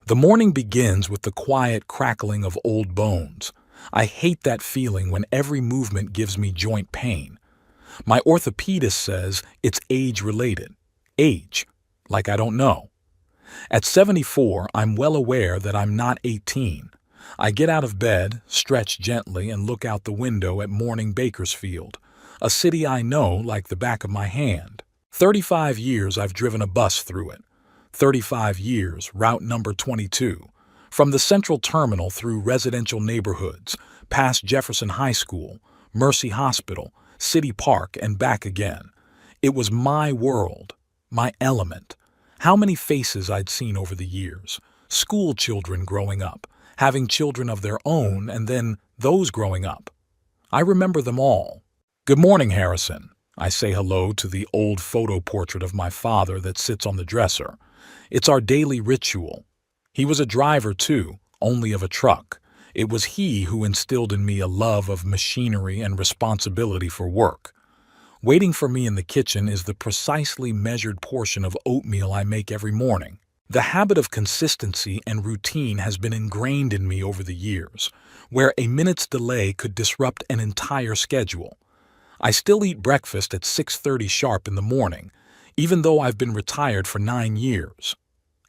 The morning begins with the quiet crackling of old bones. I hate that feeling when every movement gives me joint pain. My orthopedist says it's age-related. Age. Like I don't know. At 74, I'm well aware that I'm not 18. I get out of bed, stretch gently, and look out the window at morning Bakersfield, a city I know like the back of my hand. 35 years I've driven a bus through it. 35 years, route number 22. From the central terminal through residential neighborhoods, past Jefferson High School, Mercy Hospital, City Park, and back again. It was my world, my element. How many faces I'd seen over the years. School children growing up, having children of their own, and then those growing up. I remember them all. "Good morning, Harrison." I say hello to the old photo portrait of my father that sits on the dresser. It's our daily ritual. He was a driver, too, only of a truck. It was he who instilled in me a love of machinery and responsibility for work. Waiting for me in the kitchen is the precisely measured portion of oatmeal I make every morning. The habit of consistency and routine has been ingrained in me over the years, where a minute's delay could disrupt an entire schedule. I still eat breakfast at 6:30 sharp in the morning, even though I've been retired for 9 years.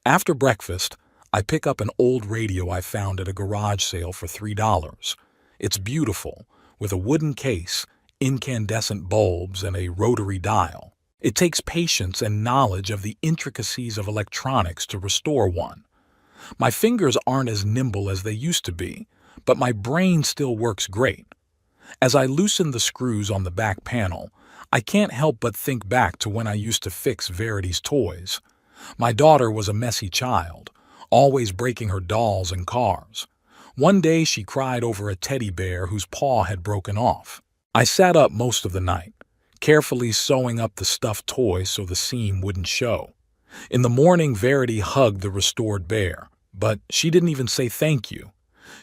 After breakfast, I pick up an old radio I found at a garage sale for $3. It's beautiful, with a wooden case, incandescent bulbs, and a rotary dial. It takes patience and knowledge of the intricacies of electronics to restore one. My fingers aren't as nimble as they used to be, but my brain still works great. As I loosen the screws on the back panel, I can't help but think back to when I used to fix Verity's toys. My daughter was a messy child, always breaking her dolls and cars. One day she cried over a teddy bear whose paw had broken off. I sat up most of the night, carefully sewing up the stuffed toy so the seam wouldn't show. In the morning, Verity hugged the restored bear, but she didn't even say thank you.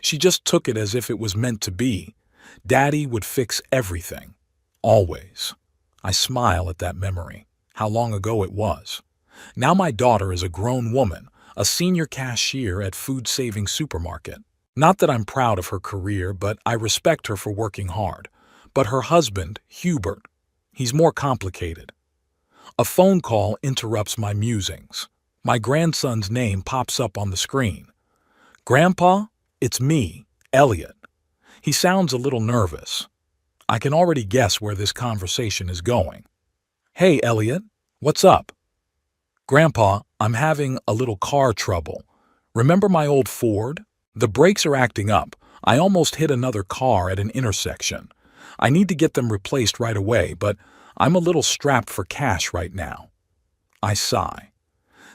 She just took it as if it was meant to be. Daddy would fix everything. Always. I smile at that memory, how long ago it was. Now my daughter is a grown woman, a senior cashier at Food Saving Supermarket. Not that I'm proud of her career, but I respect her for working hard. But her husband, Hubert, he's more complicated. A phone call interrupts my musings. My grandson's name pops up on the screen. "Grandpa, it's me, Elliot." He sounds a little nervous. I can already guess where this conversation is going. "Hey, Elliot, what's up?" "Grandpa, I'm having a little car trouble. Remember my old Ford? The brakes are acting up. I almost hit another car at an intersection. I need to get them replaced right away, but I'm a little strapped for cash right now." I sigh.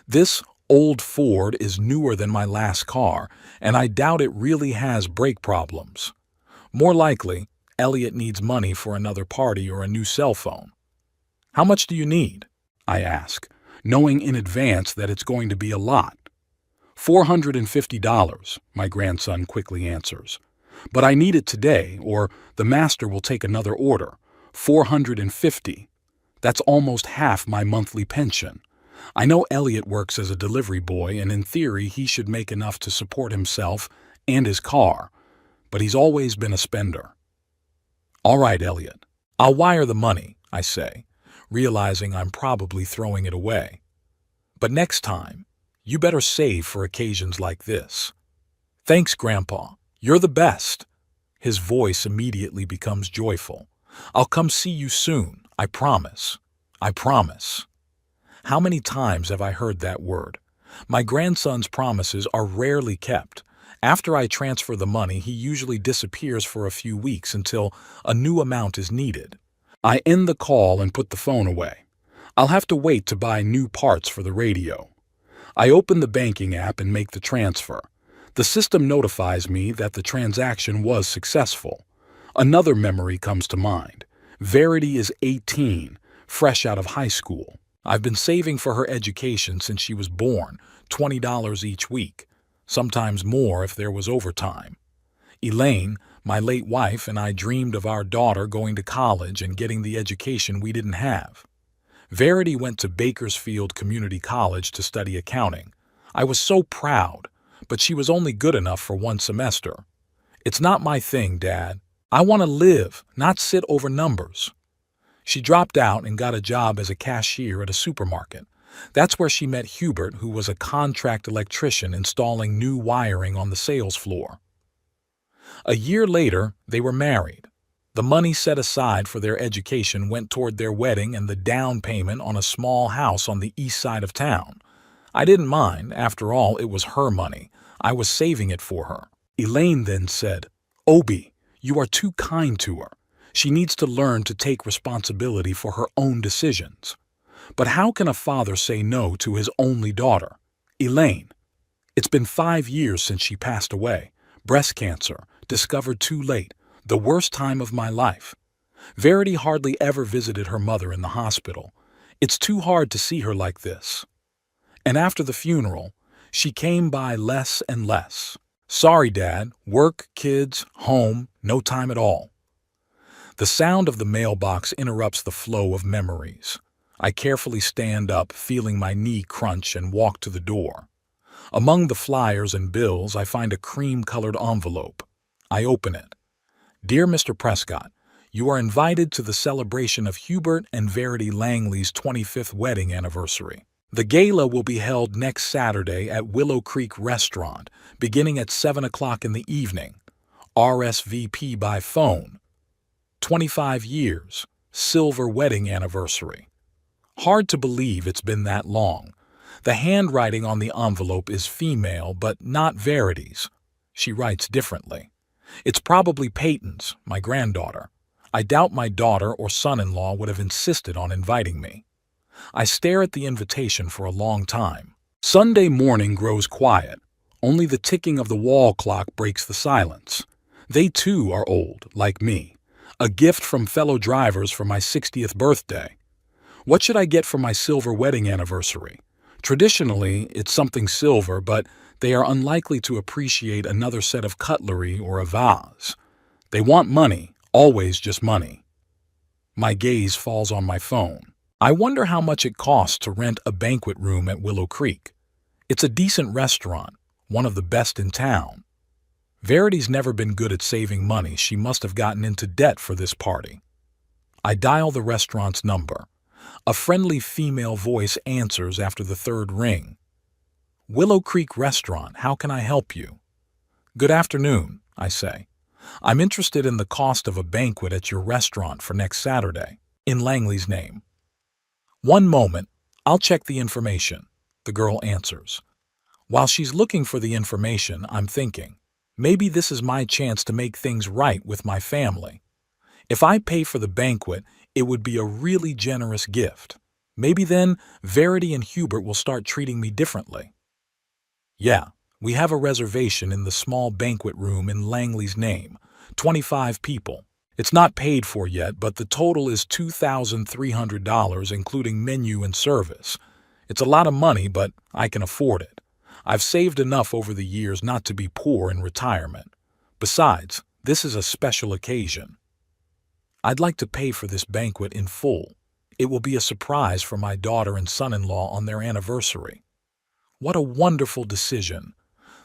This old Ford is newer than my last car, and I doubt it really has brake problems. More likely, Elliot needs money for another party or a new cell phone. "How much do you need?" I ask, knowing in advance that it's going to be a lot. $450, my grandson quickly answers. "But I need it today, or the master will take another order. $450. That's almost half my monthly pension. I know Elliot works as a delivery boy, and in theory he should make enough to support himself and his car, but he's always been a spender." "All right, Elliot. I'll wire the money," I say, realizing I'm probably throwing it away. "But next time, you better save for occasions like this." "Thanks, Grandpa. You're the best." His voice immediately becomes joyful. "I'll come see you soon. I promise. I promise." How many times have I heard that word? My grandson's promises are rarely kept. After I transfer the money, he usually disappears for a few weeks until a new amount is needed. I end the call and put the phone away. I'll have to wait to buy new parts for the radio. I open the banking app and make the transfer. The system notifies me that the transaction was successful. Another memory comes to mind. Verity is 18, fresh out of high school. I've been saving for her education since she was born, $20 each week, sometimes more if there was overtime. Elaine, my late wife, and I dreamed of our daughter going to college and getting the education we didn't have. Verity went to Bakersfield Community College to study accounting. I was so proud. but she was only good enough for 1 semester. It's not my thing, Dad. I want to live, not sit over numbers. She dropped out and got a job as a cashier at a supermarket. That's where she met Hubert, who was a contract electrician installing new wiring on the sales floor. A year later, they were married. The money set aside for their education went toward their wedding and the down payment on a small house on the east side of town. I didn't mind. After all, it was her money. I was saving it for her. Elaine then said, "Obi, you are too kind to her. She needs to learn to take responsibility for her own decisions." But how can a father say no to his only daughter? Elaine. It's been 5 years since she passed away. Breast cancer, discovered too late, the worst time of my life. Verity hardly ever visited her mother in the hospital. It's too hard to see her like this. And after the funeral, she came by less and less. Sorry, Dad. Work, kids, home, no time at all. The sound of the mailbox interrupts the flow of memories. I carefully stand up, feeling my knee crunch, and walk to the door. Among the flyers and bills, I find a cream-colored envelope. I open it. Dear Mr. Prescott, you are invited to the celebration of Hubert and Verity Langley's 25th wedding anniversary. The gala will be held next Saturday at Willow Creek Restaurant, beginning at 7 o'clock in the evening. RSVP by phone. 25 years, silver wedding anniversary. Hard to believe it's been that long. The handwriting on the envelope is female, but not Verity's. She writes differently. It's probably Peyton's, my granddaughter. I doubt my daughter or son-in-law would have insisted on inviting me. I stare at the invitation for a long time. Sunday morning grows quiet. Only the ticking of the wall clock breaks the silence. They too are old, like me. A gift from fellow drivers for my 60th birthday. What should I get for my silver wedding anniversary? Traditionally, it's something silver, but they are unlikely to appreciate another set of cutlery or a vase. They want money, always just money. My gaze falls on my phone. I wonder how much it costs to rent a banquet room at Willow Creek. It's a decent restaurant, one of the best in town. Verity's never been good at saving money. She must have gotten into debt for this party. I dial the restaurant's number. A friendly female voice answers after the third ring. Willow Creek Restaurant, how can I help you? Good afternoon, I say. I'm interested in the cost of a banquet at your restaurant for next Saturday, in Langley's name. One moment, I'll check the information, the girl answers. While she's looking for the information, I'm thinking, maybe this is my chance to make things right with my family. If I pay for the banquet, it would be a really generous gift. Maybe then Verity and Hubert will start treating me differently. Yeah, we have a reservation in the small banquet room in Langley's name, 25 people. It's not paid for yet, but the total is $2,300, including menu and service. It's a lot of money, but I can afford it. I've saved enough over the years not to be poor in retirement. Besides, this is a special occasion. I'd like to pay for this banquet in full. It will be a surprise for my daughter and son-in-law on their anniversary. What a wonderful decision.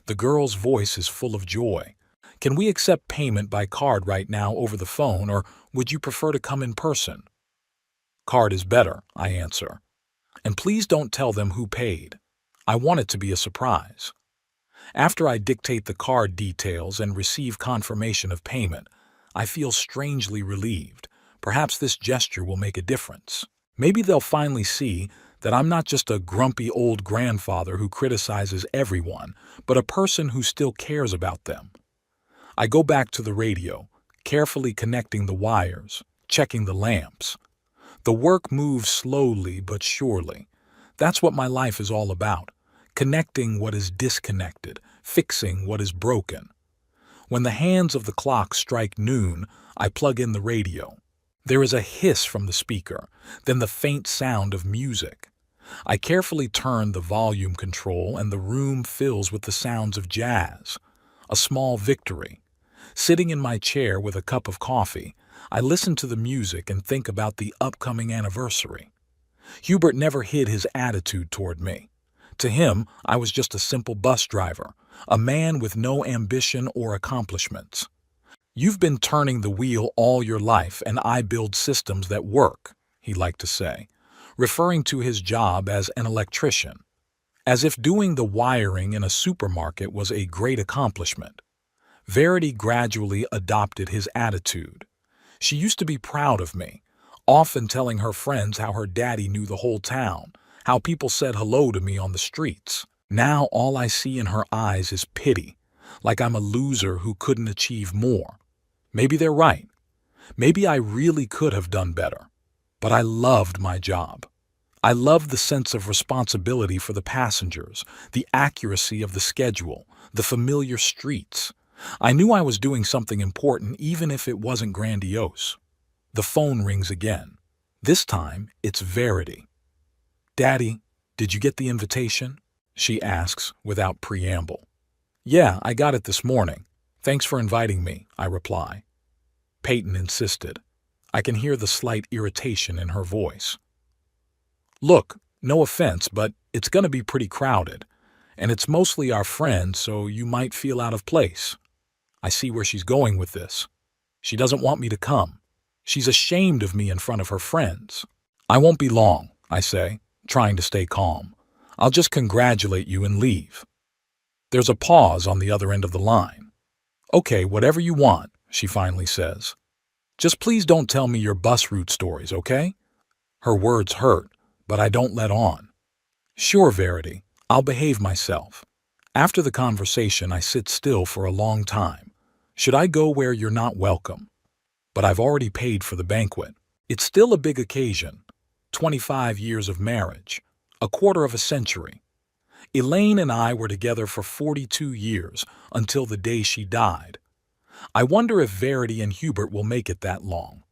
The girl's voice is full of joy. Can we accept payment by card right now over the phone, or would you prefer to come in person? Card is better, I answer. And please don't tell them who paid. I want it to be a surprise. After I dictate the card details and receive confirmation of payment, I feel strangely relieved. Perhaps this gesture will make a difference. Maybe they'll finally see that I'm not just a grumpy old grandfather who criticizes everyone, but a person who still cares about them. I go back to the radio, carefully connecting the wires, checking the lamps. The work moves slowly but surely. That's what my life is all about, connecting what is disconnected, fixing what is broken. When the hands of the clock strike noon, I plug in the radio. There is a hiss from the speaker, then the faint sound of music. I carefully turn the volume control and the room fills with the sounds of jazz. A small victory. Sitting in my chair with a cup of coffee, I listen to the music and think about the upcoming anniversary. Hubert never hid his attitude toward me. To him, I was just a simple bus driver, a man with no ambition or accomplishments. "You've been turning the wheel all your life, and I build systems that work," he liked to say, referring to his job as an electrician, as if doing the wiring in a supermarket was a great accomplishment. Verity gradually adopted his attitude. She used to be proud of me, often telling her friends how her daddy knew the whole town, how people said hello to me on the streets. Now all I see in her eyes is pity, like I'm a loser who couldn't achieve more. Maybe they're right. Maybe I really could have done better. But I loved my job. I loved the sense of responsibility for the passengers, the accuracy of the schedule, the familiar streets. I knew I was doing something important even if it wasn't grandiose. The phone rings again. This time, it's Verity. "Daddy, did you get the invitation?" she asks without preamble. "Yeah, I got it this morning. Thanks for inviting me," I reply. Peyton insisted. I can hear the slight irritation in her voice. "Look, no offense, but it's going to be pretty crowded, and it's mostly our friends, so you might feel out of place." I see where she's going with this. She doesn't want me to come. She's ashamed of me in front of her friends. "I won't be long," I say, trying to stay calm. "I'll just congratulate you and leave." There's a pause on the other end of the line. "Okay, whatever you want," she finally says. "Just please don't tell me your bus route stories, okay?" Her words hurt, but I don't let on. "Sure, Verity, I'll behave myself." After the conversation, I sit still for a long time. Should I go where you're not welcome? But I've already paid for the banquet. It's still a big occasion. 25 years of marriage. A quarter of a century. Elaine and I were together for 42 years, until the day she died. I wonder if Verity and Hubert will make it that long.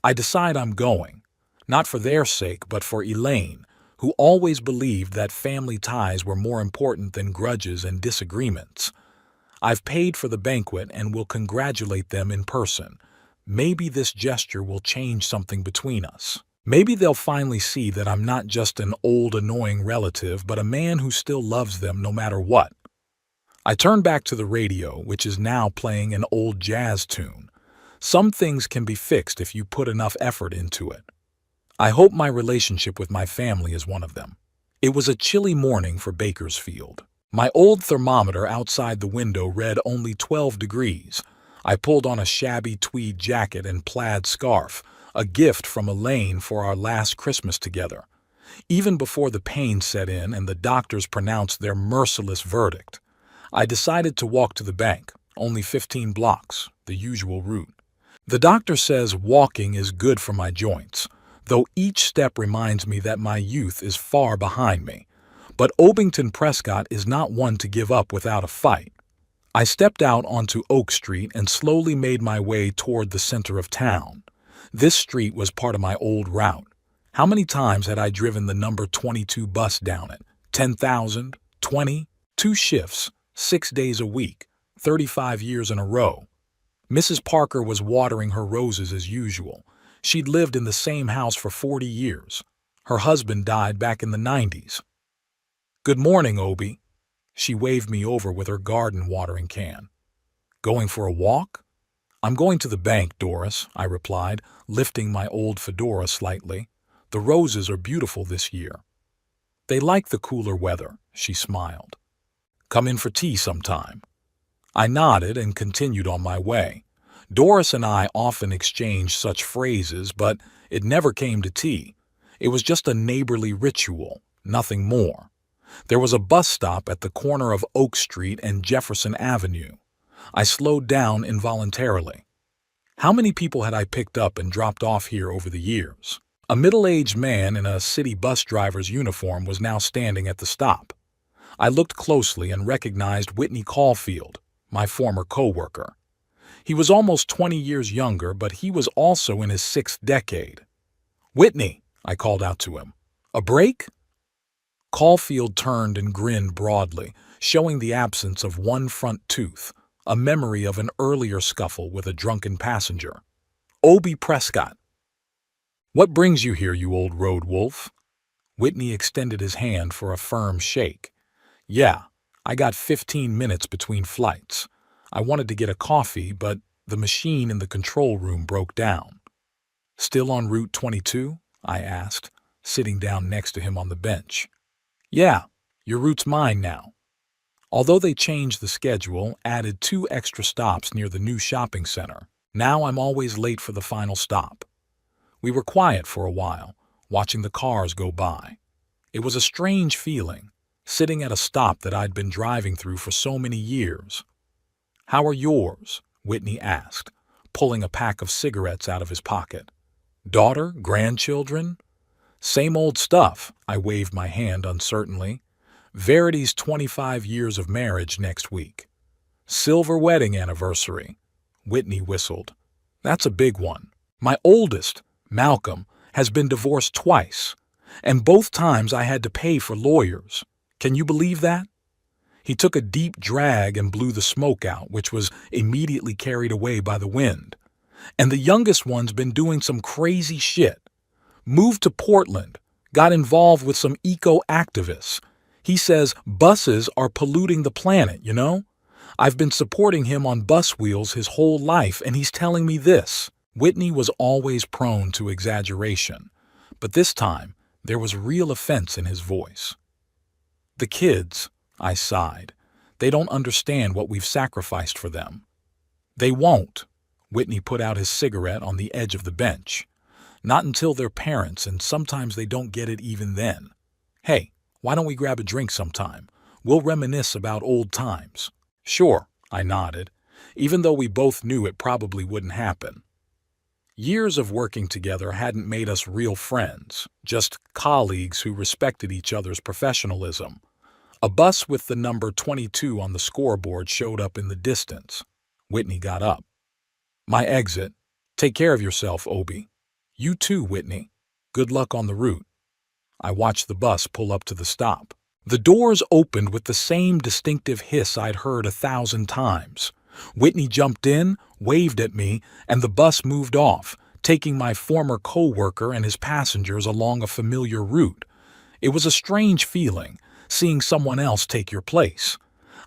I decide I'm going, not for their sake, but for Elaine, who always believed that family ties were more important than grudges and disagreements. I've paid for the banquet and will congratulate them in person. Maybe this gesture will change something between us. Maybe they'll finally see that I'm not just an old, annoying relative, but a man who still loves them no matter what. I turn back to the radio, which is now playing an old jazz tune. Some things can be fixed if you put enough effort into it. I hope my relationship with my family is one of them. It was a chilly morning for Bakersfield. My old thermometer outside the window read only 12 degrees. I pulled on a shabby tweed jacket and plaid scarf, a gift from Elaine for our last Christmas together. Even before the pain set in and the doctors pronounced their merciless verdict, I decided to walk to the bank, only 15 blocks, the usual route. The doctor says walking is good for my joints, though each step reminds me that my youth is far behind me. But Obington Prescott is not one to give up without a fight. I stepped out onto Oak Street and slowly made my way toward the center of town. This street was part of my old route. How many times had I driven the number 22 bus down it? 10,000? 20? 2 shifts, 6 days a week, 35 years in a row. Mrs. Parker was watering her roses as usual. She'd lived in the same house for 40 years. Her husband died back in the 90s. "Good morning, Obie." She waved me over with her garden watering can. "Going for a walk?" "I'm going to the bank, Doris," I replied, lifting my old fedora slightly. "The roses are beautiful this year." "They like the cooler weather," she smiled. "Come in for tea sometime." I nodded and continued on my way. Doris and I often exchanged such phrases, but it never came to tea. It was just a neighborly ritual, nothing more. There was a bus stop at the corner of Oak Street and Jefferson Avenue. I slowed down involuntarily. How many people had I picked up and dropped off here over the years? A middle-aged man in a city bus driver's uniform was now standing at the stop. I looked closely and recognized Whitney Caulfield, my former co-worker. He was almost 20 years younger, but he was also in his 6th decade. "Whitney," I called out to him. "A break?" Caulfield turned and grinned broadly, showing the absence of one front tooth, a memory of an earlier scuffle with a drunken passenger. "Obie Prescott." "What brings you here, you old road wolf?" Whitney extended his hand for a firm shake. Yeah, I got 15 minutes between flights. I wanted to get a coffee, but the machine in the control room broke down. Still on Route 22? I asked, sitting down next to him on the bench. Yeah, your route's mine now. Although they changed the schedule, added 2 extra stops near the new shopping center, now I'm always late for the final stop. We were quiet for a while, watching the cars go by. It was a strange feeling, sitting at a stop that I'd been driving through for so many years. How are yours? Whitney asked, pulling a pack of cigarettes out of his pocket. Daughter? Grandchildren? Same old stuff, I waved my hand uncertainly. Verity's 25 years of marriage next week. Silver wedding anniversary. Whitney whistled. That's a big one. My oldest, Malcolm, has been divorced twice, and both times I had to pay for lawyers. Can you believe that? He took a deep drag and blew the smoke out, which was immediately carried away by the wind. And the youngest one's been doing some crazy shit. Moved to Portland, got involved with some eco-activists. He says buses are polluting the planet, you know? I've been supporting him on bus wheels his whole life, and he's telling me this. Whitney was always prone to exaggeration, but this time there was real offense in his voice. The kids, I sighed. They don't understand what we've sacrificed for them. They won't. Whitney put out his cigarette on the edge of the bench. Not until they're parents, and sometimes they don't get it even then. Hey, why don't we grab a drink sometime? We'll reminisce about old times. Sure, I nodded, even though we both knew it probably wouldn't happen. Years of working together hadn't made us real friends, just colleagues who respected each other's professionalism. A bus with the number 22 on the scoreboard showed up in the distance. Whitney got up. My exit. Take care of yourself, Obi. You too, Whitney. Good luck on the route. I watched the bus pull up to the stop. The doors opened with the same distinctive hiss I'd heard 1,000 times. Whitney jumped in, waved at me, and the bus moved off, taking my former co-worker and his passengers along a familiar route. It was a strange feeling, seeing someone else take your place.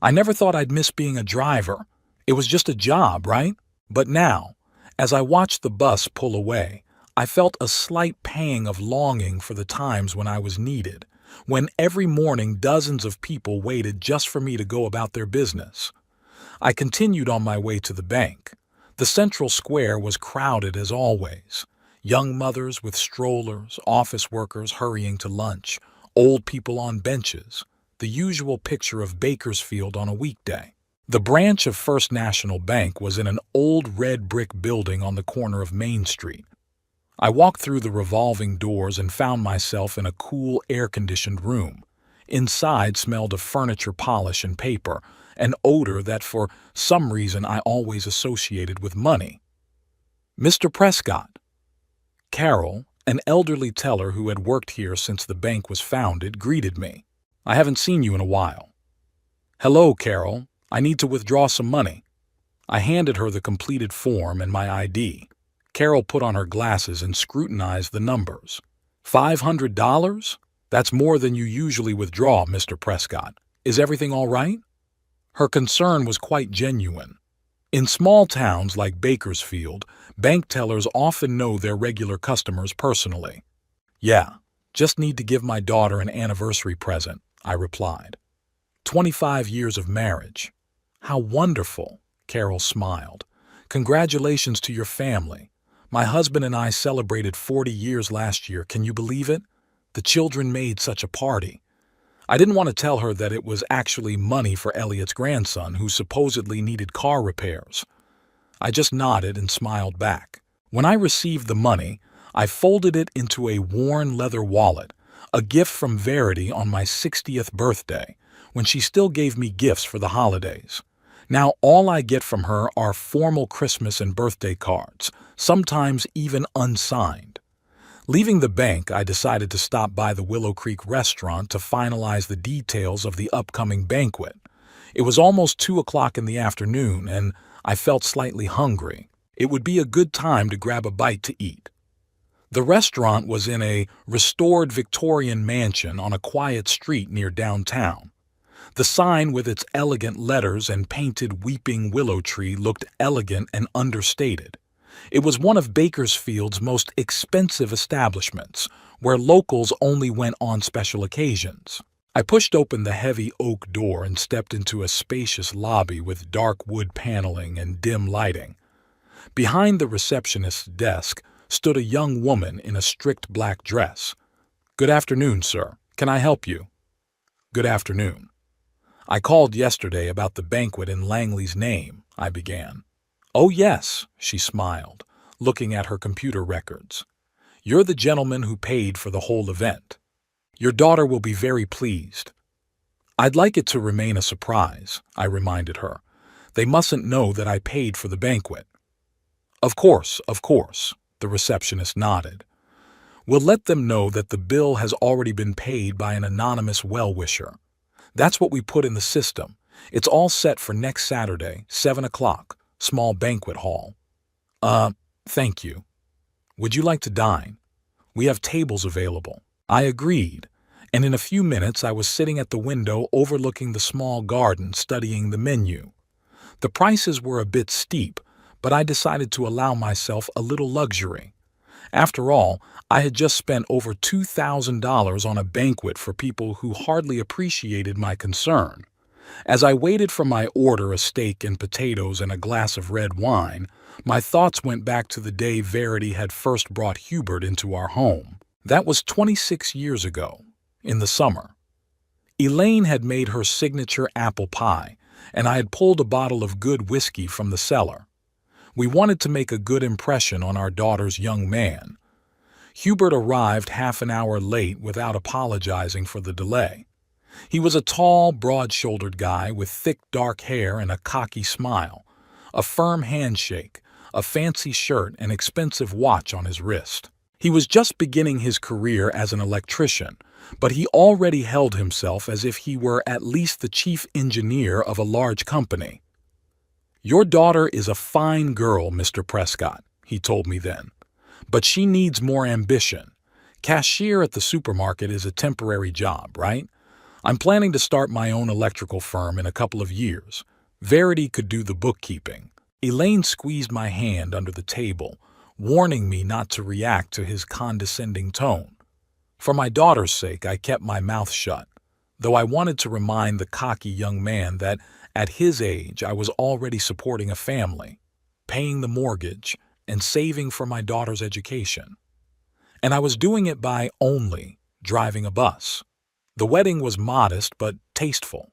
I never thought I'd miss being a driver. It was just a job, right? But now, as I watched the bus pull away, I felt a slight pang of longing for the times when I was needed, when every morning dozens of people waited just for me to go about their business. I continued on my way to the bank. The central square was crowded as always. Young mothers with strollers, office workers hurrying to lunch, old people on benches, the usual picture of Bakersfield on a weekday. The branch of First National Bank was in an old red brick building on the corner of Main Street. I walked through the revolving doors and found myself in a cool, air-conditioned room. Inside smelled of furniture polish and paper, an odor that for some reason I always associated with money. Mr. Prescott. Carol, an elderly teller who had worked here since the bank was founded, greeted me. I haven't seen you in a while. Hello, Carol. I need to withdraw some money. I handed her the completed form and my ID. Carol put on her glasses and scrutinized the numbers. $500? That's more than you usually withdraw, Mr. Prescott. Is everything all right? Her concern was quite genuine. In small towns like Bakersfield, bank tellers often know their regular customers personally. Yeah, just need to give my daughter an anniversary present, I replied. 25 years of marriage. How wonderful, Carol smiled. Congratulations to your family. My husband and I celebrated 40 years last year, can you believe it? The children made such a party. I didn't want to tell her that it was actually money for Elliot's grandson, who supposedly needed car repairs. I just nodded and smiled back. When I received the money, I folded it into a worn leather wallet, a gift from Verity on my 60th birthday, when she still gave me gifts for the holidays. Now all I get from her are formal Christmas and birthday cards, sometimes even unsigned. Leaving the bank, I decided to stop by the Willow Creek restaurant to finalize the details of the upcoming banquet. It was almost 2 o'clock in the afternoon, and I felt slightly hungry. It would be a good time to grab a bite to eat. The restaurant was in a restored Victorian mansion on a quiet street near downtown. The sign with its elegant letters and painted weeping willow tree looked elegant and understated. It was one of Bakersfield's most expensive establishments, where locals only went on special occasions. I pushed open the heavy oak door and stepped into a spacious lobby with dark wood paneling and dim lighting. Behind the receptionist's desk stood a young woman in a strict black dress. "Good afternoon, sir. Can I help you?" "Good afternoon. I called yesterday about the banquet in Langley's name," I began. "Oh, yes," she smiled, looking at her computer records. "You're the gentleman who paid for the whole event. Your daughter will be very pleased." "I'd like it to remain a surprise," I reminded her. "They mustn't know that I paid for the banquet." Of course," the receptionist nodded. "We'll let them know that the bill has already been paid by an anonymous well-wisher. That's what we put in the system. It's all set for next Saturday, 7 o'clock, small banquet hall." Thank you. Would you like to dine? We have tables available." I agreed, and in a few minutes I was sitting at the window overlooking the small garden studying the menu. The prices were a bit steep, but I decided to allow myself a little luxury. After all, I had just spent over $2,000 on a banquet for people who hardly appreciated my concern. As I waited for my order, a steak and potatoes and a glass of red wine, my thoughts went back to the day Verity had first brought Hubert into our home. That was 26 years ago, in the summer. Elaine had made her signature apple pie, and I had pulled a bottle of good whiskey from the cellar. We wanted to make a good impression on our daughter's young man. Hubert arrived half an hour late without apologizing for the delay. He was a tall, broad-shouldered guy with thick dark hair and a cocky smile, a firm handshake, a fancy shirt, and expensive watch on his wrist. He was just beginning his career as an electrician, but he already held himself as if he were at least the chief engineer of a large company. "Your daughter is a fine girl, Mr. Prescott," he told me then, "but she needs more ambition. Cashier at the supermarket is a temporary job, right? I'm planning to start my own electrical firm in a couple of years. Verity could do the bookkeeping." Elaine squeezed my hand under the table, warning me not to react to his condescending tone. For my daughter's sake, I kept my mouth shut, though I wanted to remind the cocky young man that at his age I was already supporting a family, paying the mortgage, and saving for my daughter's education. And I was doing it by only driving a bus. The wedding was modest but tasteful.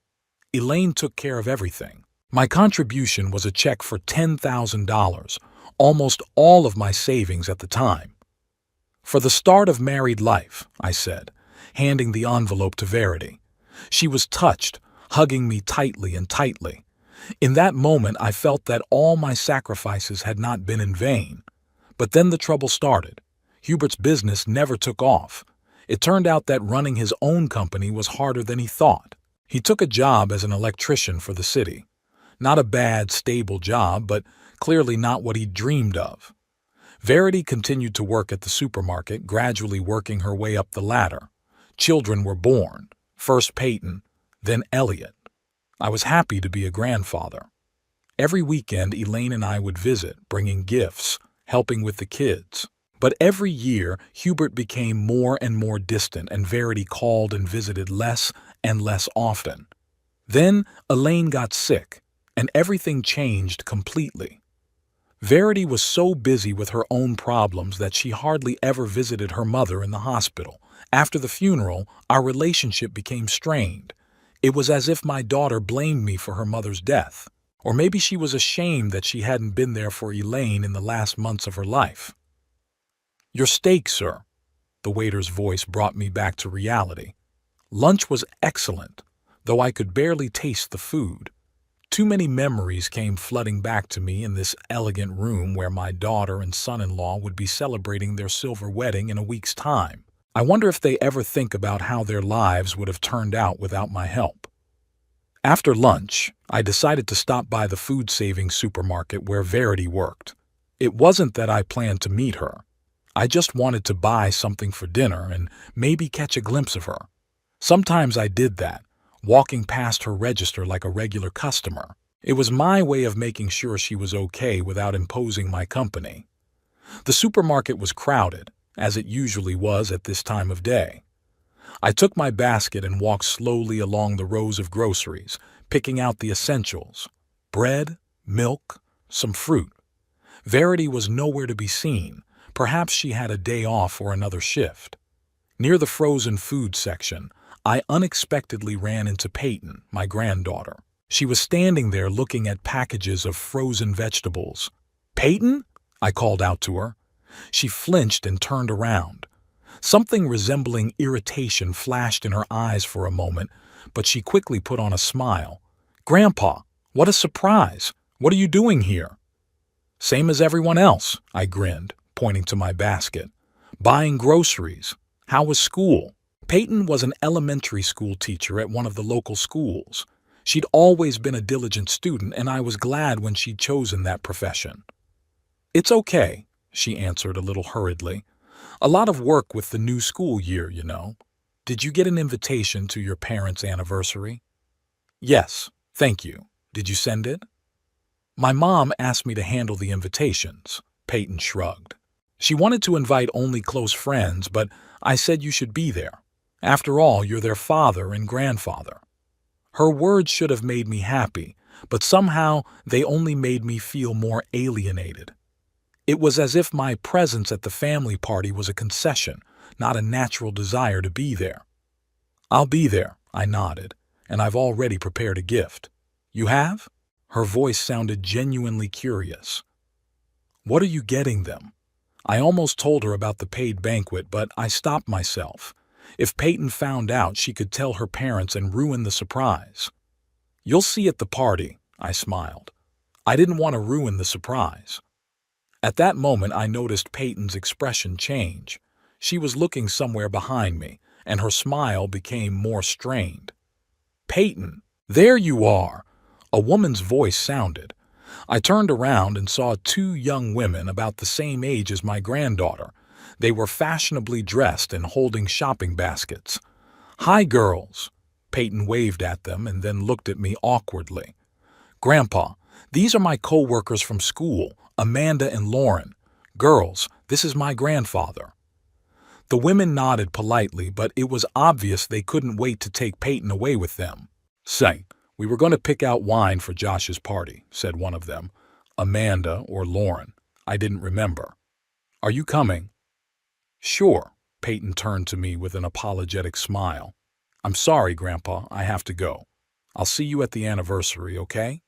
Elaine took care of everything. My contribution was a check for $10,000, almost all of my savings at the time. "For the start of married life," I said, handing the envelope to Verity. She was touched, hugging me tightly and tightly. In that moment, I felt that all my sacrifices had not been in vain. But then the trouble started. Hubert's business never took off. It turned out that running his own company was harder than he thought. He took a job as an electrician for the city. Not a bad, stable job, but clearly not what he'd dreamed of. Verity continued to work at the supermarket, gradually working her way up the ladder. Children were born, first Peyton, then Elliot. I was happy to be a grandfather. Every weekend, Elaine and I would visit, bringing gifts, helping with the kids. But every year, Hubert became more and more distant, and Verity called and visited less and less often. Then Elaine got sick, and everything changed completely. Verity was so busy with her own problems that she hardly ever visited her mother in the hospital. After the funeral, our relationship became strained. It was as if my daughter blamed me for her mother's death. Or maybe she was ashamed that she hadn't been there for Elaine in the last months of her life. "Your steak, sir." The waiter's voice brought me back to reality. Lunch was excellent, though I could barely taste the food. Too many memories came flooding back to me in this elegant room where my daughter and son-in-law would be celebrating their silver wedding in a week's time. I wonder if they ever think about how their lives would have turned out without my help. After lunch, I decided to stop by the food-saving supermarket where Verity worked. It wasn't that I planned to meet her. I just wanted to buy something for dinner and maybe catch a glimpse of her. Sometimes I did that, walking past her register like a regular customer. It was my way of making sure she was okay without imposing my company. The supermarket was crowded, as it usually was at this time of day. I took my basket and walked slowly along the rows of groceries, picking out the essentials: bread, milk, some fruit. Verity was nowhere to be seen. Perhaps she had a day off or another shift. Near the frozen food section, I unexpectedly ran into Peyton, my granddaughter. She was standing there looking at packages of frozen vegetables. "Peyton?" I called out to her. She flinched and turned around. Something resembling irritation flashed in her eyes for a moment, but she quickly put on a smile. "Grandpa, what a surprise! What are you doing here?" "Same as everyone else," I grinned, pointing to my basket. "Buying groceries. How was school?" Peyton was an elementary school teacher at one of the local schools. She'd always been a diligent student, and I was glad when she'd chosen that profession. "It's okay," she answered a little hurriedly. "A lot of work with the new school year, you know. Did you get an invitation to your parents' anniversary?" "Yes, thank you. Did you send it?" "My mom asked me to handle the invitations," Peyton shrugged. "She wanted to invite only close friends, but I said you should be there. After all, you're their father and grandfather." Her words should have made me happy, but somehow they only made me feel more alienated. It was as if my presence at the family party was a concession, not a natural desire to be there. "I'll be there," I nodded, "and I've already prepared a gift." "You have?" Her voice sounded genuinely curious. "What are you getting them?" I almost told her about the paid banquet, but I stopped myself. If Peyton found out, she could tell her parents and ruin the surprise. "You'll see at the party," I smiled. I didn't want to ruin the surprise. At that moment, I noticed Peyton's expression change. She was looking somewhere behind me, and her smile became more strained. "Peyton, there you are!" A woman's voice sounded. I turned around and saw two young women about the same age as my granddaughter. They were fashionably dressed and holding shopping baskets. "Hi, girls." Peyton waved at them and then looked at me awkwardly. "Grandpa, these are my co-workers from school, Amanda and Lauren. Girls, this is my grandfather." The women nodded politely, but it was obvious they couldn't wait to take Peyton away with them. "Say, we were going to pick out wine for Josh's party," said one of them. Amanda or Lauren. I didn't remember. "Are you coming?" "Sure." Peyton turned to me with an apologetic smile. "I'm sorry, Grandpa, I have to go. I'll see you at the anniversary, okay?"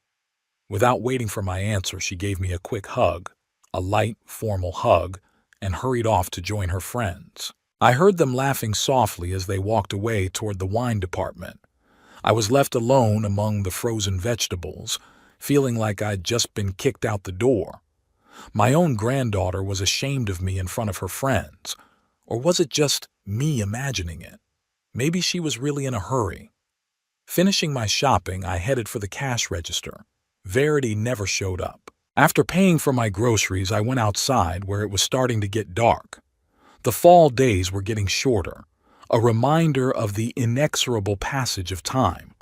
Without waiting for my answer, she gave me a quick hug, a light, formal hug, and hurried off to join her friends. I heard them laughing softly as they walked away toward the wine department. I was left alone among the frozen vegetables, feeling like I'd just been kicked out the door. My own granddaughter was ashamed of me in front of her friends. Or was it just me imagining it? Maybe she was really in a hurry. Finishing my shopping, I headed for the cash register. Verity never showed up. After paying for my groceries, I went outside where it was starting to get dark. The fall days were getting shorter, a reminder of the inexorable passage of time.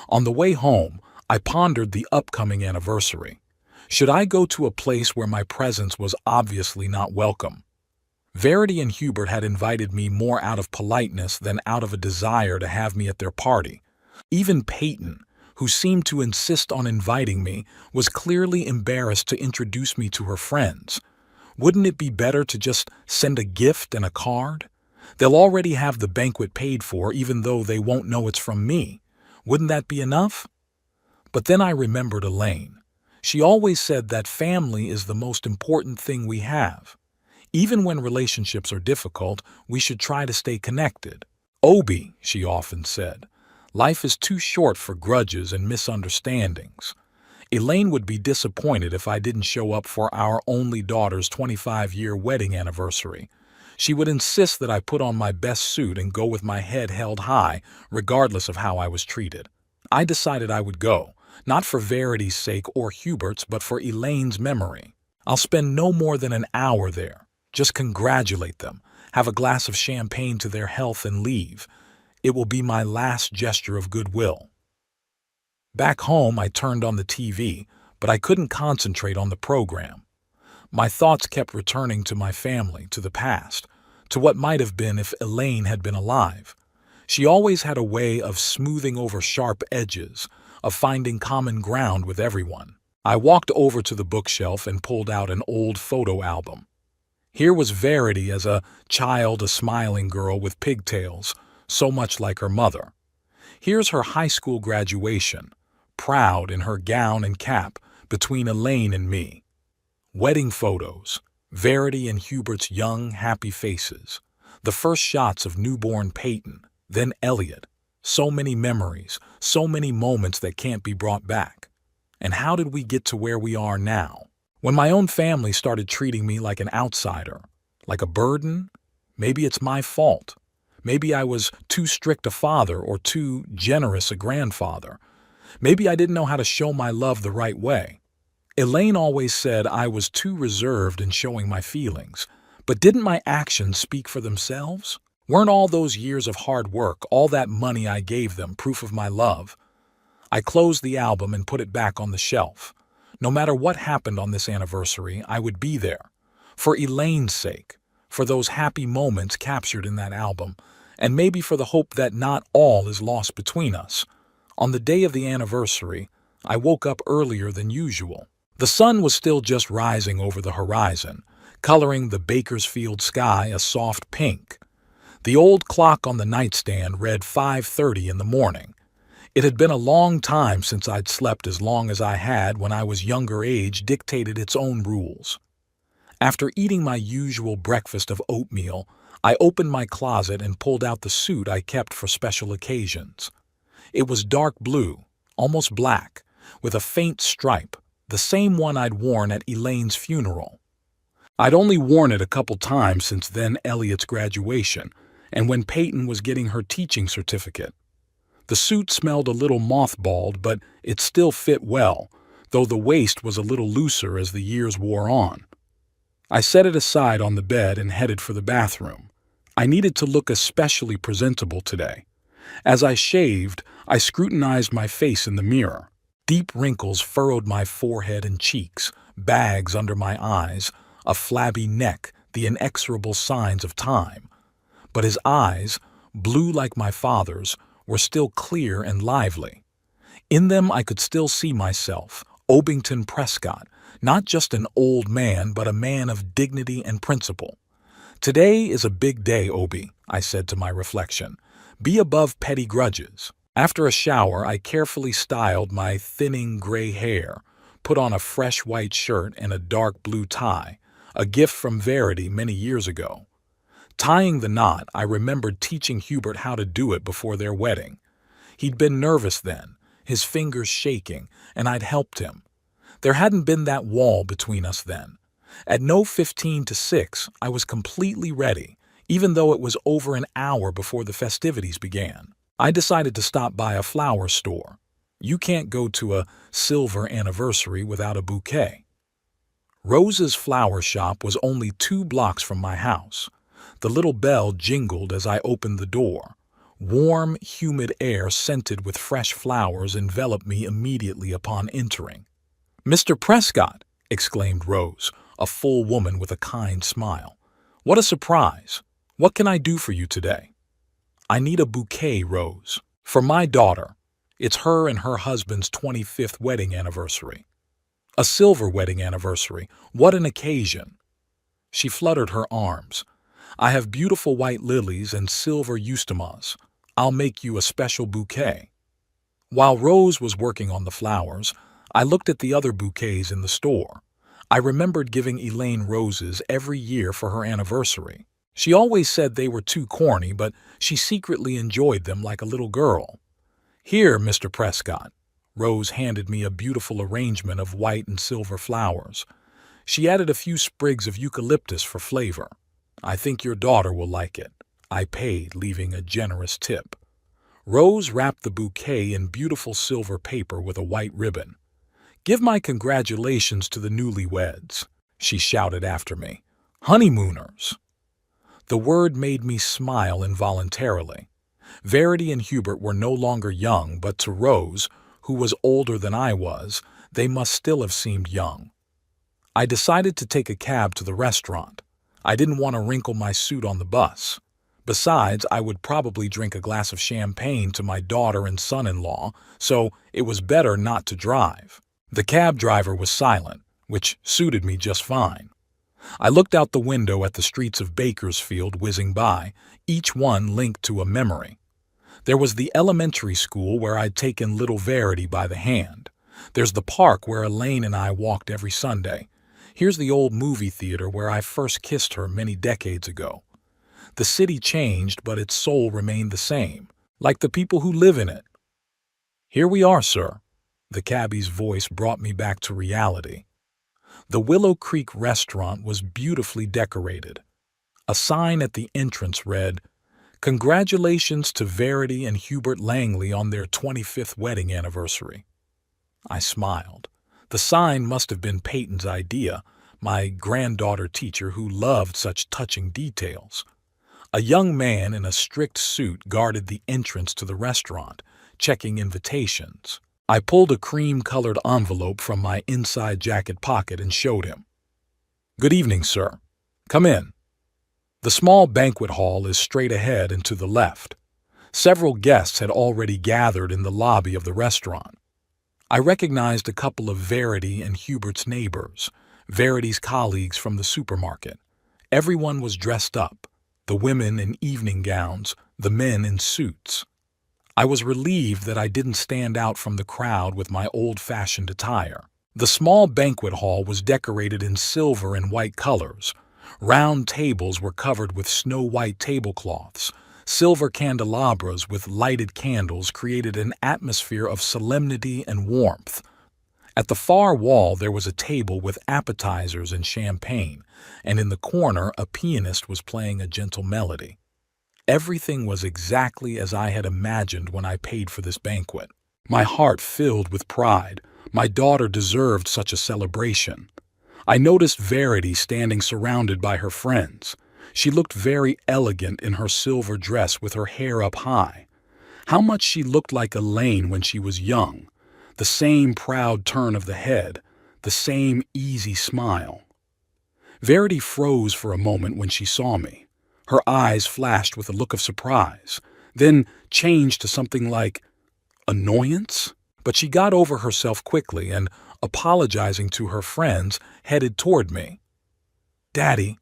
On the way home, I pondered the upcoming anniversary. Should I go to a place where my presence was obviously not welcome? Verity and Hubert had invited me more out of politeness than out of a desire to have me at their party. Even Peyton, who seemed to insist on inviting me, was clearly embarrassed to introduce me to her friends. Wouldn't it be better to just send a gift and a card? They'll already have the banquet paid for, even though they won't know it's from me. Wouldn't that be enough? But then I remembered Elaine. She always said that family is the most important thing we have. Even when relationships are difficult, we should try to stay connected. "Obi," she often said, "life is too short for grudges and misunderstandings." Elaine would be disappointed if I didn't show up for our only daughter's 25-year wedding anniversary. She would insist that I put on my best suit and go with my head held high, regardless of how I was treated. I decided I would go, not for Verity's sake or Hubert's, but for Elaine's memory. I'll spend no more than an hour there, Just congratulate them, have a glass of champagne to their health and leave. It will be my last gesture of goodwill. Back home, I turned on the TV, but I couldn't concentrate on the program. My thoughts kept returning to my family, to the past, to what might have been if Elaine had been alive. She always had a way of smoothing over sharp edges, of finding common ground with everyone. I walked over to the bookshelf and pulled out an old photo album. Here was Verity as a child, a smiling girl with pigtails, so much like her mother. Here's her high school graduation, proud in her gown and cap, between Elaine and me. Wedding photos, Verity and Hubert's young, happy faces. The first shots of newborn Peyton, then Elliot. So many memories, so many moments that can't be brought back. And how did we get to where we are now? When my own family started treating me like an outsider, like a burden, maybe it's my fault. Maybe I was too strict a father or too generous a grandfather. Maybe I didn't know how to show my love the right way. Elaine always said I was too reserved in showing my feelings, but didn't my actions speak for themselves? Weren't all those years of hard work, all that money I gave them, proof of my love? I closed the album and put it back on the shelf. No matter what happened on this anniversary, I would be there. For Elaine's sake, for those happy moments captured in that album, and maybe for the hope that not all is lost between us. On the day of the anniversary, I woke up earlier than usual. The sun was still just rising over the horizon, coloring the Bakersfield sky a soft pink. The old clock on the nightstand read 5:30 in the morning. It had been a long time since I'd slept as long as I had when I was younger. Age dictated its own rules. After eating my usual breakfast of oatmeal, I opened my closet and pulled out the suit I kept for special occasions. It was dark blue, almost black, with a faint stripe, the same one I'd worn at Elaine's funeral. I'd only worn it a couple times since then Elliot's graduation, and when Peyton was getting her teaching certificate. The suit smelled a little mothballed, but it still fit well, though the waist was a little looser as the years wore on. I set it aside on the bed and headed for the bathroom. I needed to look especially presentable today. As I shaved, I scrutinized my face in the mirror. Deep wrinkles furrowed my forehead and cheeks, bags under my eyes, a flabby neck, the inexorable signs of time. But his eyes, blue like my father's, were still clear and lively. In them I could still see myself, Obington Prescott, not just an old man, but a man of dignity and principle. Today is a big day, Obi, I said to my reflection. Be above petty grudges. After a shower, I carefully styled my thinning gray hair, put on a fresh white shirt and a dark blue tie, a gift from Verity many years ago. Tying the knot, I remembered teaching Hubert how to do it before their wedding. He'd been nervous then, his fingers shaking, and I'd helped him. There hadn't been that wall between us then. At no 15 to 6, I was completely ready, even though it was over an hour before the festivities began. I decided to stop by a flower store. You can't go to a silver anniversary without a bouquet. Rose's flower shop was only 2 blocks from my house. The little bell jingled as I opened the door. Warm, humid air scented with fresh flowers enveloped me immediately upon entering. "Mr. Prescott!" exclaimed Rose, a full woman with a kind smile. "What a surprise! What can I do for you today?" "I need a bouquet, Rose. For my daughter. It's her and her husband's 25th wedding anniversary." "A silver wedding anniversary. What an occasion!" She fluttered her arms. "I have beautiful white lilies and silver eustomas. I'll make you a special bouquet." While Rose was working on the flowers, I looked at the other bouquets in the store. I remembered giving Elaine roses every year for her anniversary. She always said they were too corny, but she secretly enjoyed them like a little girl. "Here, Mr. Prescott." Rose handed me a beautiful arrangement of white and silver flowers. She added a few sprigs of eucalyptus for flavor. "I think your daughter will like it." I paid, leaving a generous tip. Rose wrapped the bouquet in beautiful silver paper with a white ribbon. "Give my congratulations to the newlyweds," she shouted after me. Honeymooners. The word made me smile involuntarily. Verity and Hubert were no longer young, but to Rose, who was older than I was, they must still have seemed young. I decided to take a cab to the restaurant. I didn't want to wrinkle my suit on the bus. Besides, I would probably drink a glass of champagne to my daughter and son-in-law, so it was better not to drive. The cab driver was silent, which suited me just fine. I looked out the window at the streets of Bakersfield whizzing by, each one linked to a memory. There was the elementary school where I'd taken little Verity by the hand. There's the park where Elaine and I walked every Sunday. Here's the old movie theater where I first kissed her many decades ago. The city changed, but its soul remained the same, like the people who live in it. Here we are, sir. The cabbie's voice brought me back to reality. The Willow Creek restaurant was beautifully decorated. A sign at the entrance read, "Congratulations to Verity and Hubert Langley on their 25th wedding anniversary." I smiled. The sign must have been Peyton's idea, my granddaughter teacher who loved such touching details. A young man in a strict suit guarded the entrance to the restaurant, checking invitations. I pulled a cream-colored envelope from my inside jacket pocket and showed him. "Good evening, sir. Come in." The small banquet hall is straight ahead and to the left. Several guests had already gathered in the lobby of the restaurant. I recognized a couple of Verity and Hubert's neighbors, Verity's colleagues from the supermarket. Everyone was dressed up, the women in evening gowns, the men in suits. I was relieved that I didn't stand out from the crowd with my old-fashioned attire. The small banquet hall was decorated in silver and white colors. Round tables were covered with snow-white tablecloths. Silver candelabras with lighted candles created an atmosphere of solemnity and warmth. At the far wall there was a table with appetizers and champagne, and in the corner a pianist was playing a gentle melody. Everything was exactly as I had imagined when I paid for this banquet. My heart filled with pride. My daughter deserved such a celebration. I noticed Verity standing surrounded by her friends. She looked very elegant in her silver dress with her hair up high. How much she looked like Elaine when she was young. The same proud turn of the head, the same easy smile. Verity froze for a moment when she saw me. Her eyes flashed with a look of surprise, then changed to something like annoyance. But she got over herself quickly and, apologizing to her friends, headed toward me. "Daddy,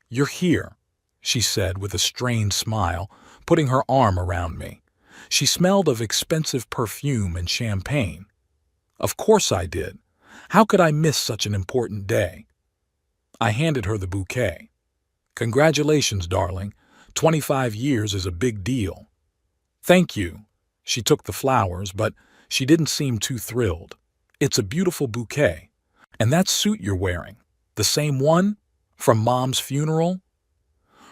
you're here," she said with a strained smile, putting her arm around me. She smelled of expensive perfume and champagne. Of course I did. How could I miss such an important day? I handed her the bouquet. "Congratulations, darling. 25 years is a big deal." "Thank you." She took the flowers, but she didn't seem too thrilled. "It's a beautiful bouquet. And that suit you're wearing, the same one? From Mom's funeral?"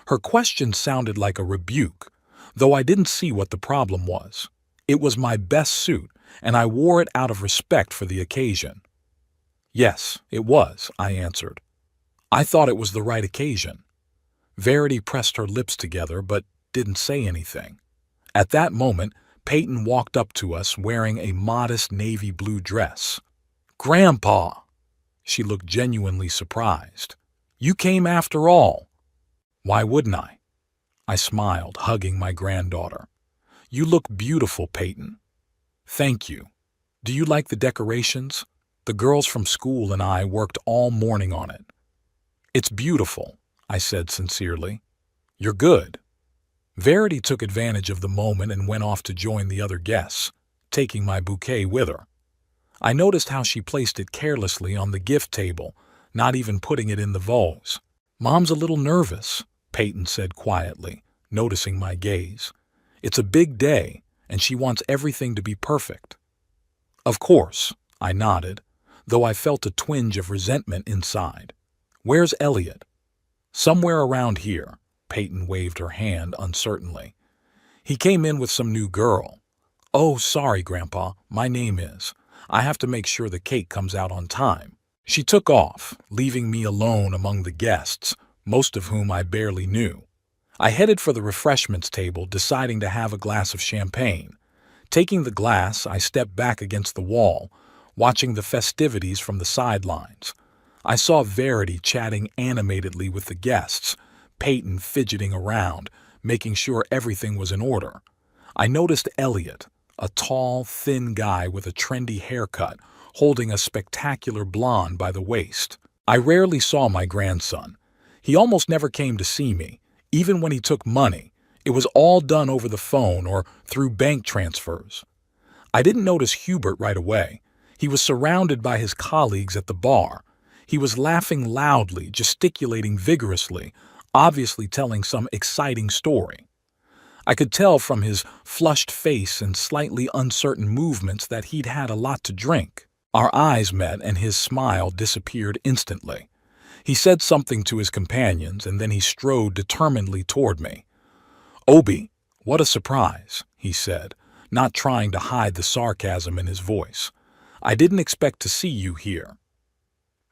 Her question sounded like a rebuke, though I didn't see what the problem was. It was my best suit, and I wore it out of respect for the occasion. "Yes, it was," I answered. "I thought it was the right occasion." Verity pressed her lips together but didn't say anything. At that moment, Peyton walked up to us wearing a modest navy blue dress. "Grandpa!" She looked genuinely surprised. "You came after all." "Why wouldn't I?" I smiled, hugging my granddaughter. "You look beautiful, Peyton." "Thank you. Do you like the decorations? The girls from school and I worked all morning on it." "It's beautiful," I said sincerely. "You're good." Verity took advantage of the moment and went off to join the other guests, taking my bouquet with her. I noticed how she placed it carelessly on the gift table, not even putting it in the vase. "Mom's a little nervous," Peyton said quietly, noticing my gaze. "It's a big day, and she wants everything to be perfect." "Of course," I nodded, though I felt a twinge of resentment inside. "Where's Elliot?" "Somewhere around here." Peyton waved her hand uncertainly. "He came in with some new girl." "Oh, sorry, Grandpa, my name is. I have to make sure the cake comes out on time." She took off, leaving me alone among the guests, most of whom I barely knew. I headed for the refreshments table, deciding to have a glass of champagne. Taking the glass, I stepped back against the wall, watching the festivities from the sidelines. I saw Verity chatting animatedly with the guests, Peyton fidgeting around, making sure everything was in order. I noticed Elliot, a tall, thin guy with a trendy haircut, holding a spectacular blonde by the waist. I rarely saw my grandson. He almost never came to see me. Even when he took money, it was all done over the phone or through bank transfers. I didn't notice Hubert right away. He was surrounded by his colleagues at the bar. He was laughing loudly, gesticulating vigorously, obviously telling some exciting story. I could tell from his flushed face and slightly uncertain movements that he'd had a lot to drink. Our eyes met and his smile disappeared instantly. He said something to his companions and then he strode determinedly toward me. "Obi, what a surprise," he said, not trying to hide the sarcasm in his voice. "I didn't expect to see you here."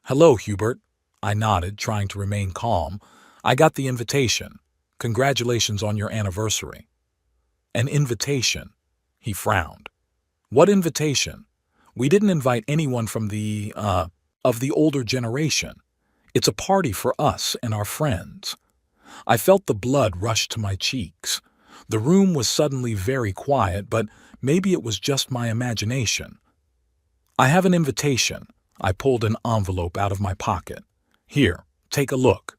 "Hello, Hubert," I nodded, trying to remain calm. "I got the invitation. Congratulations on your anniversary." "An invitation?" He frowned. "What invitation? We didn't invite anyone from of the older generation. It's a party for us and our friends." I felt the blood rush to my cheeks. The room was suddenly very quiet, but maybe it was just my imagination. "I have an invitation." I pulled an envelope out of my pocket. "Here, take a look."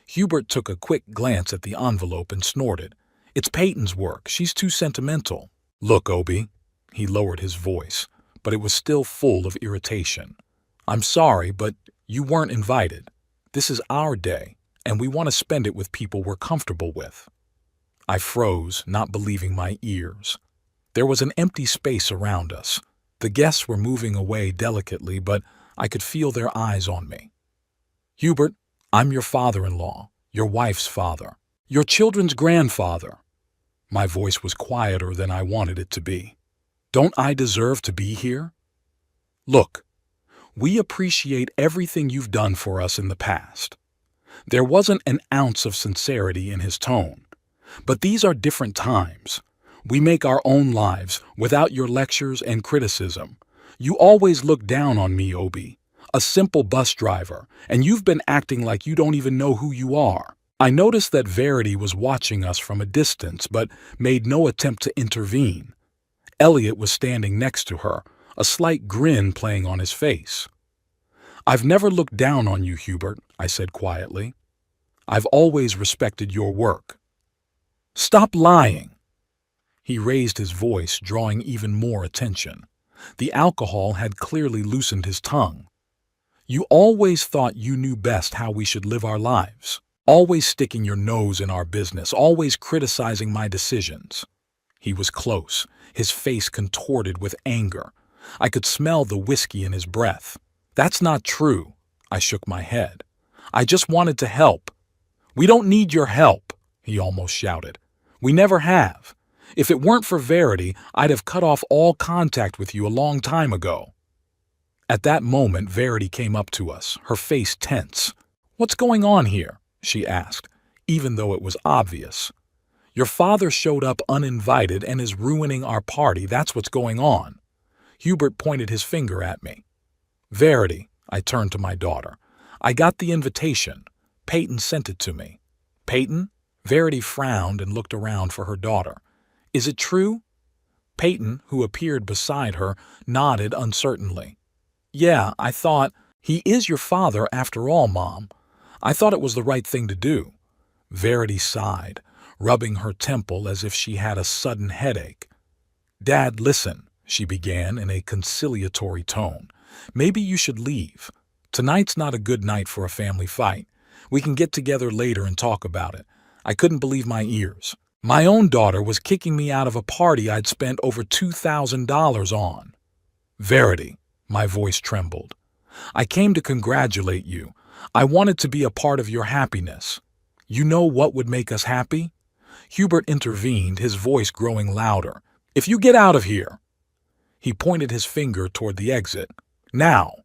Hubert took a quick glance at the envelope and snorted. "It's Peyton's work. She's too sentimental." "Look, Obi." He lowered his voice, but it was still full of irritation. "I'm sorry, but you weren't invited. This is our day, and we want to spend it with people we're comfortable with." I froze, not believing my ears. There was an empty space around us. The guests were moving away delicately, but I could feel their eyes on me. "Hubert, I'm your father-in-law, your wife's father, your children's grandfather." My voice was quieter than I wanted it to be. "Don't I deserve to be here? Look, we appreciate everything you've done for us in the past." There wasn't an ounce of sincerity in his tone. "But these are different times. We make our own lives without your lectures and criticism. You always look down on me, Obi, a simple bus driver, and you've been acting like you don't even know who you are." I noticed that Verity was watching us from a distance, but made no attempt to intervene. Elliot was standing next to her, a slight grin playing on his face. "I've never looked down on you, Hubert," I said quietly. "I've always respected your work." "Stop lying." He raised his voice, drawing even more attention. The alcohol had clearly loosened his tongue. "You always thought you knew best how we should live our lives. Always sticking your nose in our business, always criticizing my decisions." He was close, his face contorted with anger. I could smell the whiskey in his breath. "That's not true." I shook my head. "I just wanted to help." "We don't need your help," he almost shouted. "We never have. If it weren't for Verity, I'd have cut off all contact with you a long time ago." At that moment, Verity came up to us, her face tense. "What's going on here?" she asked, even though it was obvious. "Your father showed up uninvited and is ruining our party. That's what's going on." Hubert pointed his finger at me. "Verity," I turned to my daughter. "I got the invitation. Peyton sent it to me." "Peyton?" Verity frowned and looked around for her daughter. "Is it true?" Peyton, who appeared beside her, nodded uncertainly. "Yeah, I thought, he is your father after all, Mom. I thought it was the right thing to do." Verity sighed, rubbing her temple as if she had a sudden headache. "Dad, listen," she began in a conciliatory tone. "Maybe you should leave. Tonight's not a good night for a family fight. We can get together later and talk about it." I couldn't believe my ears. My own daughter was kicking me out of a party I'd spent over $2,000 on. "Verity," my voice trembled. "I came to congratulate you. I wanted to be a part of your happiness. You know what would make us happy?" Hubert intervened, his voice growing louder. "If you get out of here." He pointed his finger toward the exit. "Now."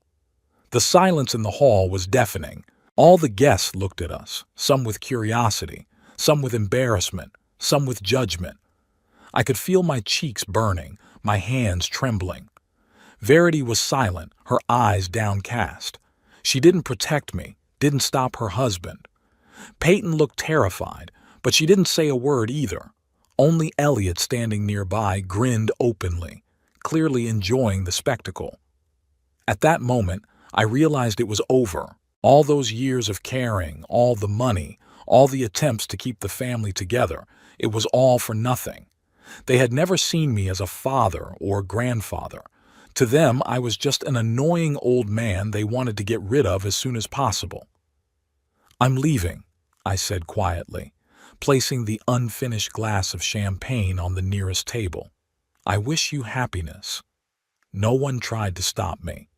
The silence in the hall was deafening. All the guests looked at us, some with curiosity, some with embarrassment, some with judgment. I could feel my cheeks burning, my hands trembling. Verity was silent, her eyes downcast. She didn't protect me, didn't stop her husband. Peyton looked terrified, but she didn't say a word either. Only Elliot, standing nearby, grinned openly, clearly enjoying the spectacle. At that moment, I realized it was over. All those years of caring, all the money, all the attempts to keep the family together, it was all for nothing. They had never seen me as a father or grandfather. To them, I was just an annoying old man they wanted to get rid of as soon as possible. "I'm leaving," I said quietly, placing the unfinished glass of champagne on the nearest table. "I wish you happiness." No one tried to stop me.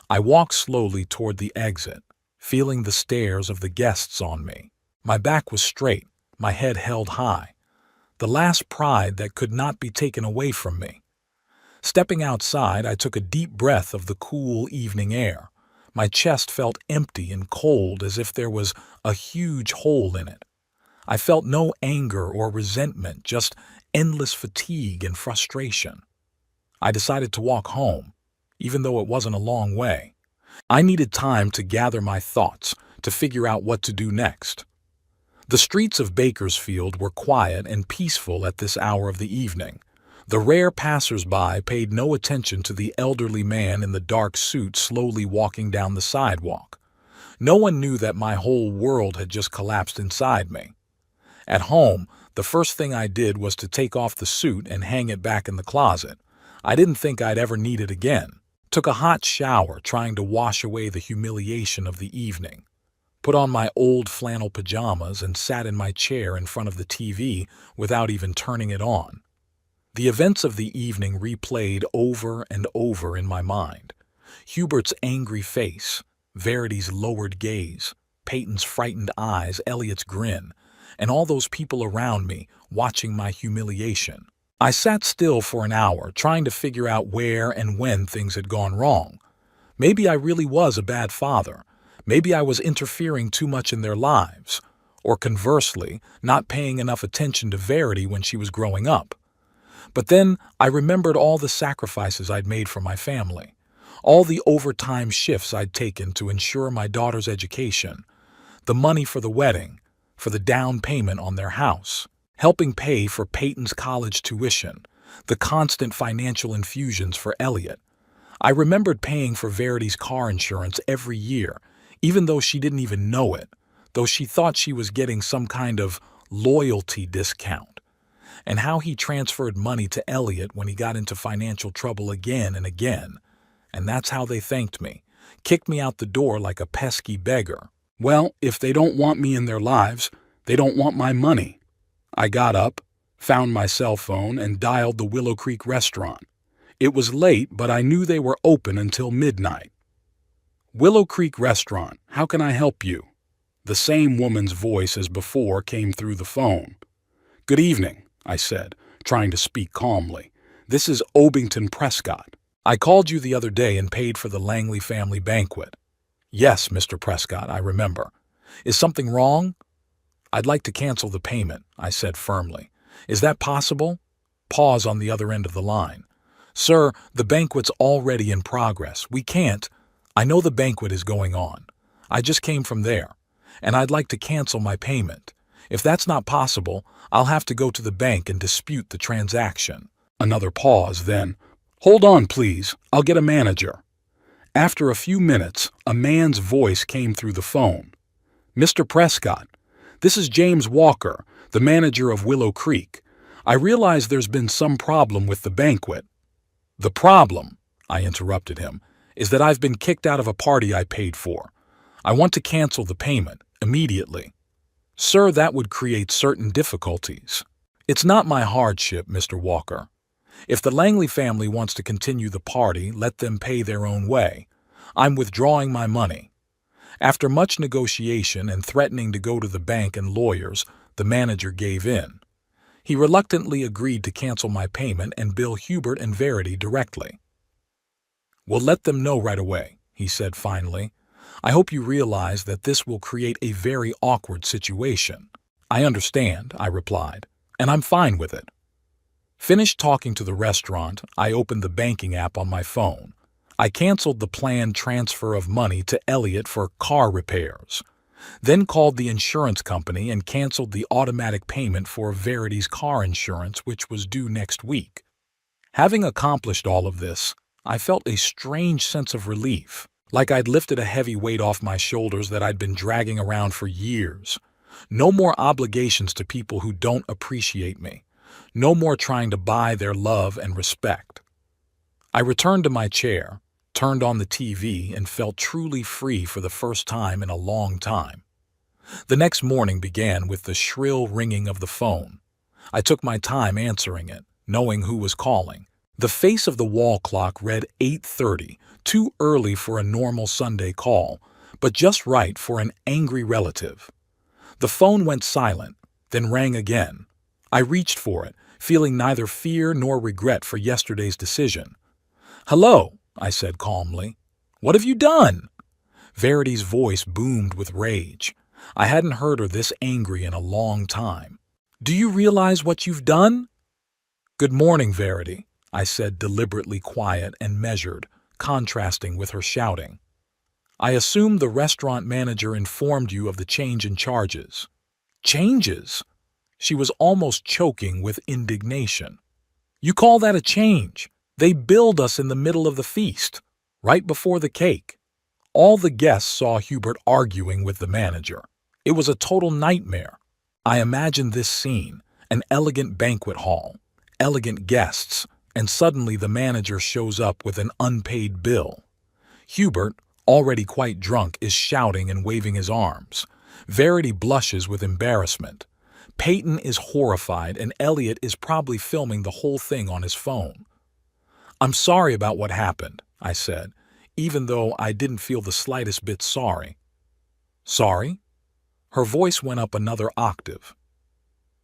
I walked slowly toward the exit, feeling the stares of the guests on me. My back was straight, my head held high. The last pride that could not be taken away from me. Stepping outside, I took a deep breath of the cool evening air. My chest felt empty and cold, as if there was a huge hole in it. I felt no anger or resentment, just endless fatigue and frustration. I decided to walk home, even though it wasn't a long way. I needed time to gather my thoughts, to figure out what to do next. The streets of Bakersfield were quiet and peaceful at this hour of the evening. The rare passers-by paid no attention to the elderly man in the dark suit slowly walking down the sidewalk. No one knew that my whole world had just collapsed inside me. At home, the first thing I did was to take off the suit and hang it back in the closet. I didn't think I'd ever need it again. Took a hot shower, trying to wash away the humiliation of the evening. Put on my old flannel pajamas and sat in my chair in front of the TV without even turning it on. The events of the evening replayed over and over in my mind. Hubert's angry face, Verity's lowered gaze, Peyton's frightened eyes, Elliot's grin, and all those people around me watching my humiliation. I sat still for an hour, trying to figure out where and when things had gone wrong. Maybe I really was a bad father. Maybe I was interfering too much in their lives. Or conversely, not paying enough attention to Verity when she was growing up. But then I remembered all the sacrifices I'd made for my family. All the overtime shifts I'd taken to ensure my daughter's education. The money for the wedding, for the down payment on their house. Helping pay for Peyton's college tuition, the constant financial infusions for Elliot. I remembered paying for Verity's car insurance every year, even though she didn't even know it, though she thought she was getting some kind of loyalty discount, and how he transferred money to Elliot when he got into financial trouble again and again. And that's how they thanked me, kicked me out the door like a pesky beggar. Well, if they don't want me in their lives, they don't want my money. I got up, found my cell phone, and dialed the Willow Creek restaurant. It was late, but I knew they were open until midnight. "Willow Creek Restaurant, how can I help you?" The same woman's voice as before came through the phone. "Good evening," I said, trying to speak calmly. "This is Obington Prescott. I called you the other day and paid for the Langley family banquet." "Yes, Mr. Prescott, I remember. Is something wrong?" "I'd like to cancel the payment," I said firmly. "Is that possible?" Pause on the other end of the line. "Sir, the banquet's already in progress. We can't." "I know the banquet is going on. I just came from there, and I'd like to cancel my payment. If that's not possible, I'll have to go to the bank and dispute the transaction." Another pause, then, "Hold on, please. I'll get a manager." After a few minutes, a man's voice came through the phone. "Mr. Prescott, this is James Walker, the manager of Willow Creek. I realize there's been some problem with the banquet." "The problem," I interrupted him, "is that I've been kicked out of a party I paid for. I want to cancel the payment, immediately." "Sir, that would create certain difficulties." "It's not my hardship, Mr. Walker. If the Langley family wants to continue the party, let them pay their own way. I'm withdrawing my money." After much negotiation and threatening to go to the bank and lawyers, the manager gave in. He reluctantly agreed to cancel my payment and bill Hubert and Verity directly. "We'll let them know right away," he said finally. I hope you realize that this will create a very awkward situation. I understand, I replied, and I'm fine with it. Finished talking to the restaurant, I opened the banking app on my phone. I canceled the planned transfer of money to Elliot for car repairs, then called the insurance company and canceled the automatic payment for Verity's car insurance, which was due next week. Having accomplished all of this, I felt a strange sense of relief, like I'd lifted a heavy weight off my shoulders that I'd been dragging around for years. No more obligations to people who don't appreciate me. No more trying to buy their love and respect. I returned to my chair, turned on the TV, and felt truly free for the first time in a long time. The next morning began with the shrill ringing of the phone. I took my time answering it, knowing who was calling. The face of the wall clock read 8:30, too early for a normal Sunday call, but just right for an angry relative. The phone went silent, then rang again. I reached for it, feeling neither fear nor regret for yesterday's decision. "Hello," I said calmly. "What have you done?" Verity's voice boomed with rage. I hadn't heard her this angry in a long time. "Do you realize what you've done?" "Good morning, Verity," I said, deliberately quiet and measured, contrasting with her shouting. "I assume the restaurant manager informed you of the change in charges." "Changes?" She was almost choking with indignation. "You call that a change? They billed us in the middle of the feast, right before the cake." All the guests saw Hubert arguing with the manager. It was a total nightmare. I imagined this scene, an elegant banquet hall, elegant guests, and suddenly the manager shows up with an unpaid bill. Hubert, already quite drunk, is shouting and waving his arms. Verity blushes with embarrassment. Peyton is horrified, and Elliot is probably filming the whole thing on his phone. "I'm sorry about what happened," I said, even though I didn't feel the slightest bit sorry. "Sorry?" Her voice went up another octave.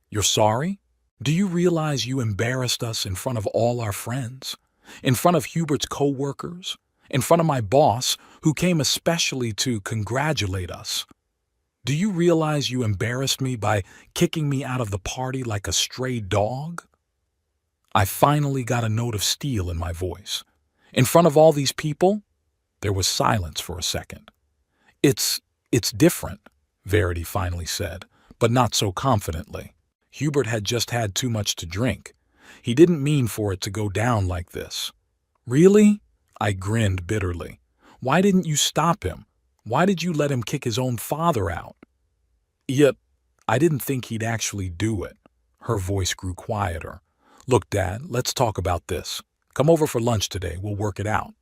"You're sorry? Do you realize you embarrassed us in front of all our friends? In front of Hubert's co-workers? In front of my boss, who came especially to congratulate us? Do you realize you embarrassed me by kicking me out of the party like a stray dog?" I finally got a note of steel in my voice. "In front of all these people?" There was silence for a second. It's different," Verity finally said, but not so confidently. "Hubert had just had too much to drink. He didn't mean for it to go down like this." "Really?" I grinned bitterly. "Why didn't you stop him? Why did you let him kick his own father out?" "Yet, I didn't think he'd actually do it." Her voice grew quieter. "Look, Dad, let's talk about this. Come over for lunch today. We'll work it out."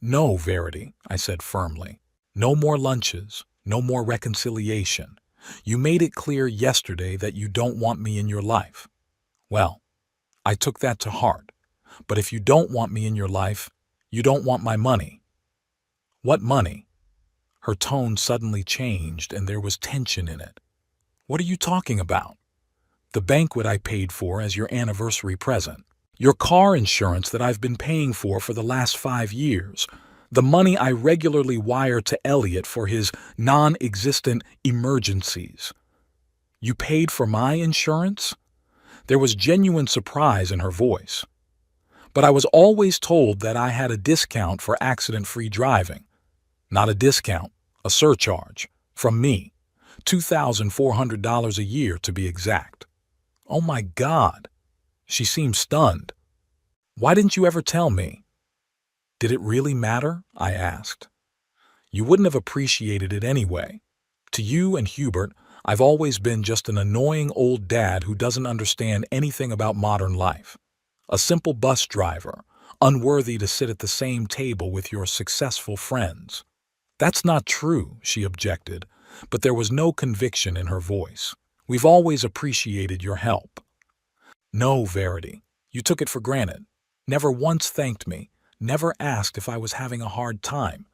"No, Verity," I said firmly. "No more lunches. No more reconciliation. You made it clear yesterday that you don't want me in your life." "Well, I took that to heart. But if you don't want me in your life, you don't want my money." "What money?" Her tone suddenly changed, and there was tension in it. "What are you talking about?" "The banquet I paid for as your anniversary present. Your car insurance that I've been paying for the last 5 years. The money I regularly wire to Elliot for his non-existent emergencies." "You paid for my insurance?" There was genuine surprise in her voice. "But I was always told that I had a discount for accident-free driving." "Not a discount, a surcharge. From me. $2,400 a year to be exact." "Oh my God." She seemed stunned. "Why didn't you ever tell me?" "Did it really matter?" I asked. "You wouldn't have appreciated it anyway. To you and Hubert, I've always been just an annoying old dad who doesn't understand anything about modern life. A simple bus driver, unworthy to sit at the same table with your successful friends." "That's not true," she objected, but there was no conviction in her voice. "We've always appreciated your help." "No, Verity. You took it for granted. Never once thanked me. Never asked if I was having a hard time.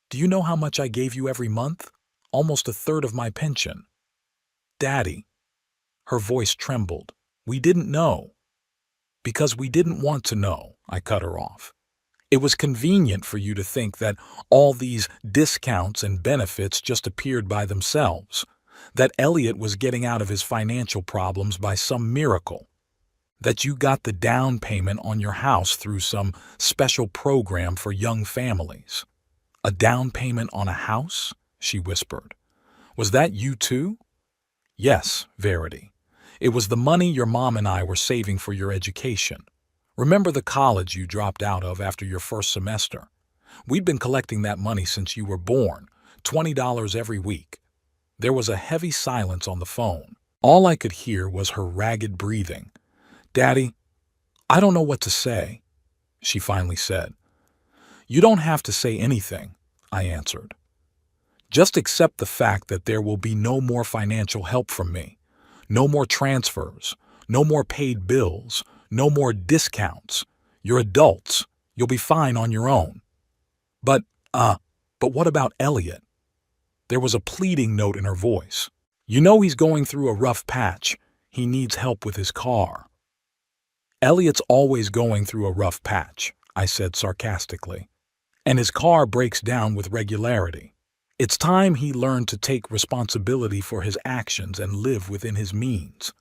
Do you know how much I gave you every month? Almost a third of my pension." "Daddy." Her voice trembled. "We didn't know." "Because we didn't want to know," I cut her off. It was convenient for you to think that all these discounts and benefits just appeared by themselves, that Elliot was getting out of his financial problems by some miracle, that you got the down payment on your house through some special program for young families. A down payment on a house? She whispered. Was that you too? Yes, Verity. It was the money your mom and I were saving for your education. Remember the college you dropped out of after your first semester? We'd been collecting that money since you were born, $20 every week. There was a heavy silence on the phone. All I could hear was her ragged breathing. Daddy, I don't know what to say, she finally said. You don't have to say anything, I answered. Just accept the fact that there will be no more financial help from me, no more transfers, no more paid bills, no more discounts. You're adults. You'll be fine on your own. But what about Elliot? There was a pleading note in her voice. You know he's going through a rough patch. He needs help with his car. Elliot's always going through a rough patch, I said sarcastically. And his car breaks down with regularity. It's time he learned to take responsibility for his actions and live within his means.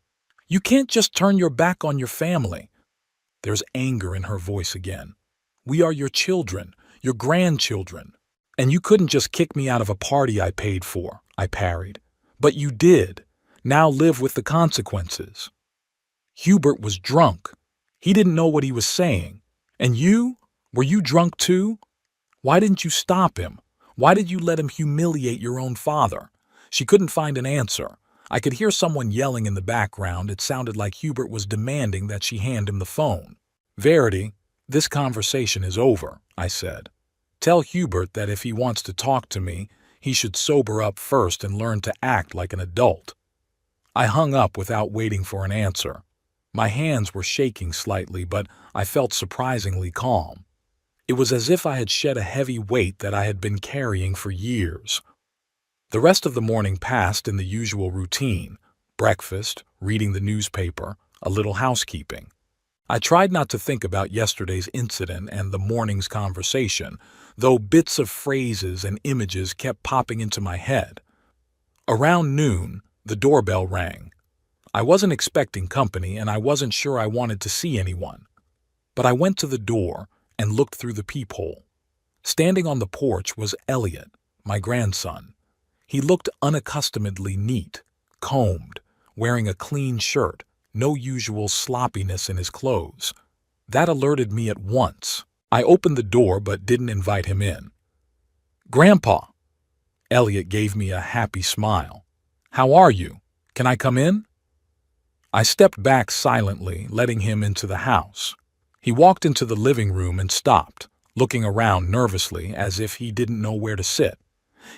You can't just turn your back on your family. There's anger in her voice again. We are your children, your grandchildren. And you couldn't just kick me out of a party I paid for, I parried. But you did. Now live with the consequences. Hubert was drunk. He didn't know what he was saying. And you? Were you drunk too? Why didn't you stop him? Why did you let him humiliate your own father? She couldn't find an answer. I could hear someone yelling in the background. It sounded like Hubert was demanding that she hand him the phone. Verity, this conversation is over, I said. Tell Hubert that if he wants to talk to me, he should sober up first and learn to act like an adult. I hung up without waiting for an answer. My hands were shaking slightly, but I felt surprisingly calm. It was as if I had shed a heavy weight that I had been carrying for years. The rest of the morning passed in the usual routine: breakfast, reading the newspaper, a little housekeeping. I tried not to think about yesterday's incident and the morning's conversation, though bits of phrases and images kept popping into my head. Around noon, the doorbell rang. I wasn't expecting company, and I wasn't sure I wanted to see anyone. But I went to the door and looked through the peephole. Standing on the porch was Elliot, my grandson. He looked unaccustomedly neat, combed, wearing a clean shirt, no usual sloppiness in his clothes. That alerted me at once. I opened the door but didn't invite him in. Grandpa! Elliot gave me a happy smile. How are you? Can I come in? I stepped back silently, letting him into the house. He walked into the living room and stopped, looking around nervously as if he didn't know where to sit.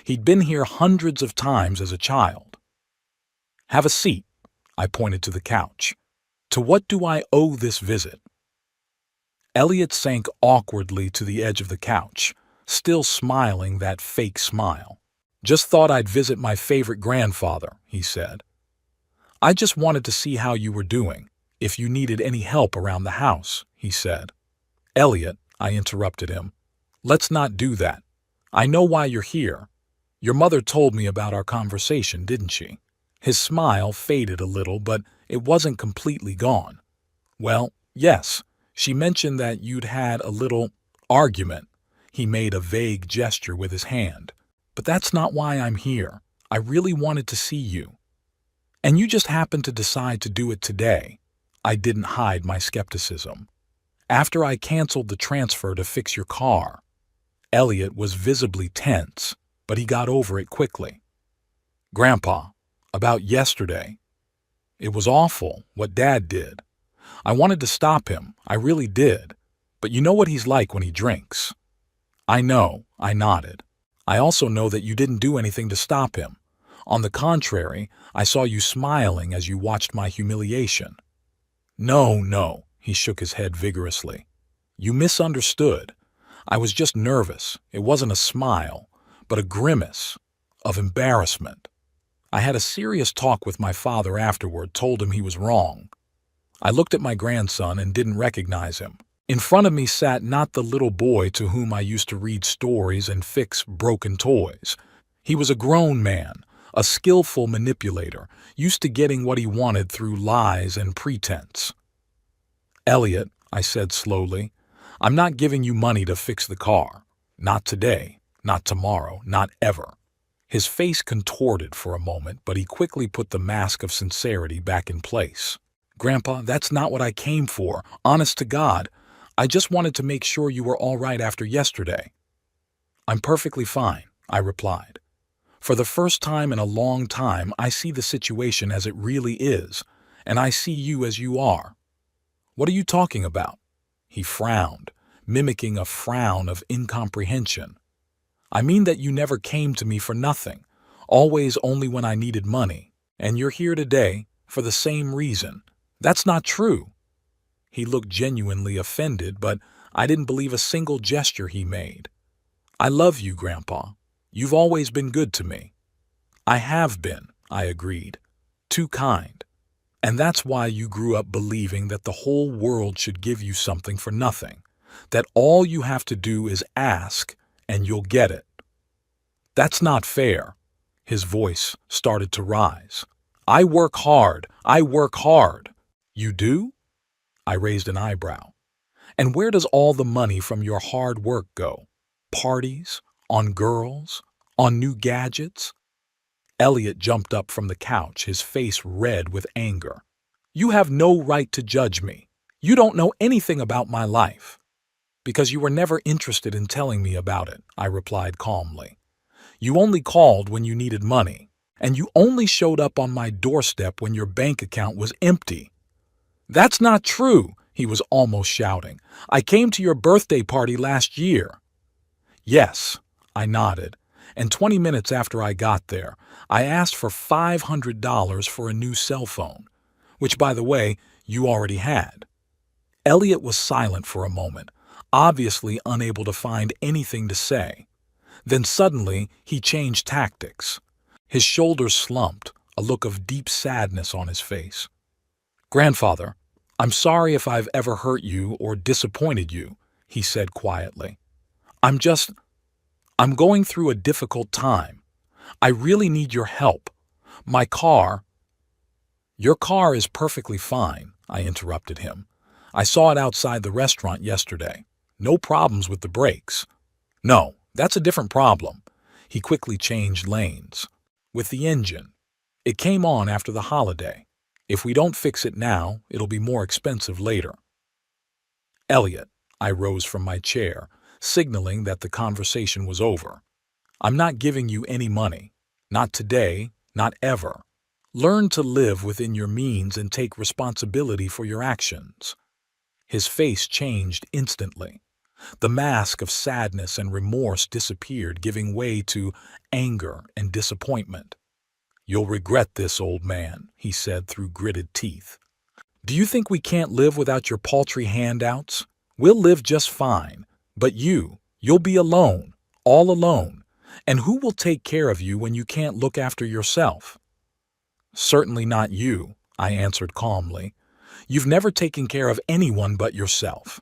He'd been here hundreds of times as a child. Have a seat, I pointed to the couch. To what do I owe this visit? Elliot sank awkwardly to the edge of the couch, still smiling that fake smile. Just thought I'd visit my favorite grandfather, he said. I just wanted to see how you were doing, if you needed any help around the house, he said. Elliot, I interrupted him. Let's not do that. I know why you're here. Your mother told me about our conversation, didn't she? His smile faded a little, but it wasn't completely gone. Well, yes, she mentioned that you'd had a little argument. He made a vague gesture with his hand. But that's not why I'm here. I really wanted to see you. And you just happened to decide to do it today. I didn't hide my skepticism. After I canceled the transfer to fix your car. Elliot was visibly tense, but he got over it quickly. Grandpa, about yesterday. It was awful, what Dad did. I wanted to stop him, I really did. But you know what he's like when he drinks. I know, I nodded. I also know that you didn't do anything to stop him. On the contrary, I saw you smiling as you watched my humiliation. No, he shook his head vigorously. You misunderstood. I was just nervous. It wasn't a smile, but a grimace of embarrassment. I had a serious talk with my father afterward, told him he was wrong. I looked at my grandson and didn't recognize him. In front of me sat not the little boy to whom I used to read stories and fix broken toys. He was a grown man, a skillful manipulator, used to getting what he wanted through lies and pretense. "Elliot," I said slowly, "I'm not giving you money to fix the car. Not today, not tomorrow, not ever." His face contorted for a moment, but he quickly put the mask of sincerity back in place. "Grandpa, that's not what I came for. Honest to God, I just wanted to make sure you were all right after yesterday." "I'm perfectly fine," I replied. "For the first time in a long time, I see the situation as it really is, and I see you as you are." "What are you talking about?" He frowned, mimicking a frown of incomprehension. "I mean that you never came to me for nothing, always only when I needed money, and you're here today for the same reason. That's not true." He looked genuinely offended, but I didn't believe a single gesture he made. "I love you, Grandpa. You've always been good to me." "I have been," I agreed. "Too kind. And that's why you grew up believing that the whole world should give you something for nothing, that all you have to do is ask and you'll get it." "That's not fair." His voice started to rise. "I work hard. I work hard." "You do?" I raised an eyebrow. "And where does all the money from your hard work go? Parties? On girls? On new gadgets?" Elliot jumped up from the couch, his face red with anger. "You have no right to judge me. You don't know anything about my life." "Because you were never interested in telling me about it," I replied calmly. "You only called when you needed money, and you only showed up on my doorstep when your bank account was empty." "That's not true," he was almost shouting. "I came to your birthday party last year." "Yes," I nodded, and 20 minutes after I got there, I asked for $500 for a new cell phone, which, by the way, you already had. Elliot was silent for a moment, obviously unable to find anything to say. Then suddenly he changed tactics. His shoulders slumped, a look of deep sadness on his face. "Grandfather, I'm sorry if I've ever hurt you or disappointed you," he said quietly. I'm going through a difficult time. I really need your help. My car—" "Your car is perfectly fine," I interrupted him. "I saw it outside the restaurant yesterday. No problems with the brakes." "No, that's a different problem." He quickly changed lanes. "With the engine. It came on after the holiday. If we don't fix it now, it'll be more expensive later." "Elliot," I rose from my chair, signaling that the conversation was over. "I'm not giving you any money. Not today, not ever. Learn to live within your means and take responsibility for your actions." His face changed instantly. The mask of sadness and remorse disappeared, giving way to anger and disappointment. "You'll regret this, old man," he said through gritted teeth. "Do you think we can't live without your paltry handouts? We'll live just fine. But you'll be alone, all alone. And who will take care of you when you can't look after yourself?" "Certainly not you," I answered calmly. "You've never taken care of anyone but yourself."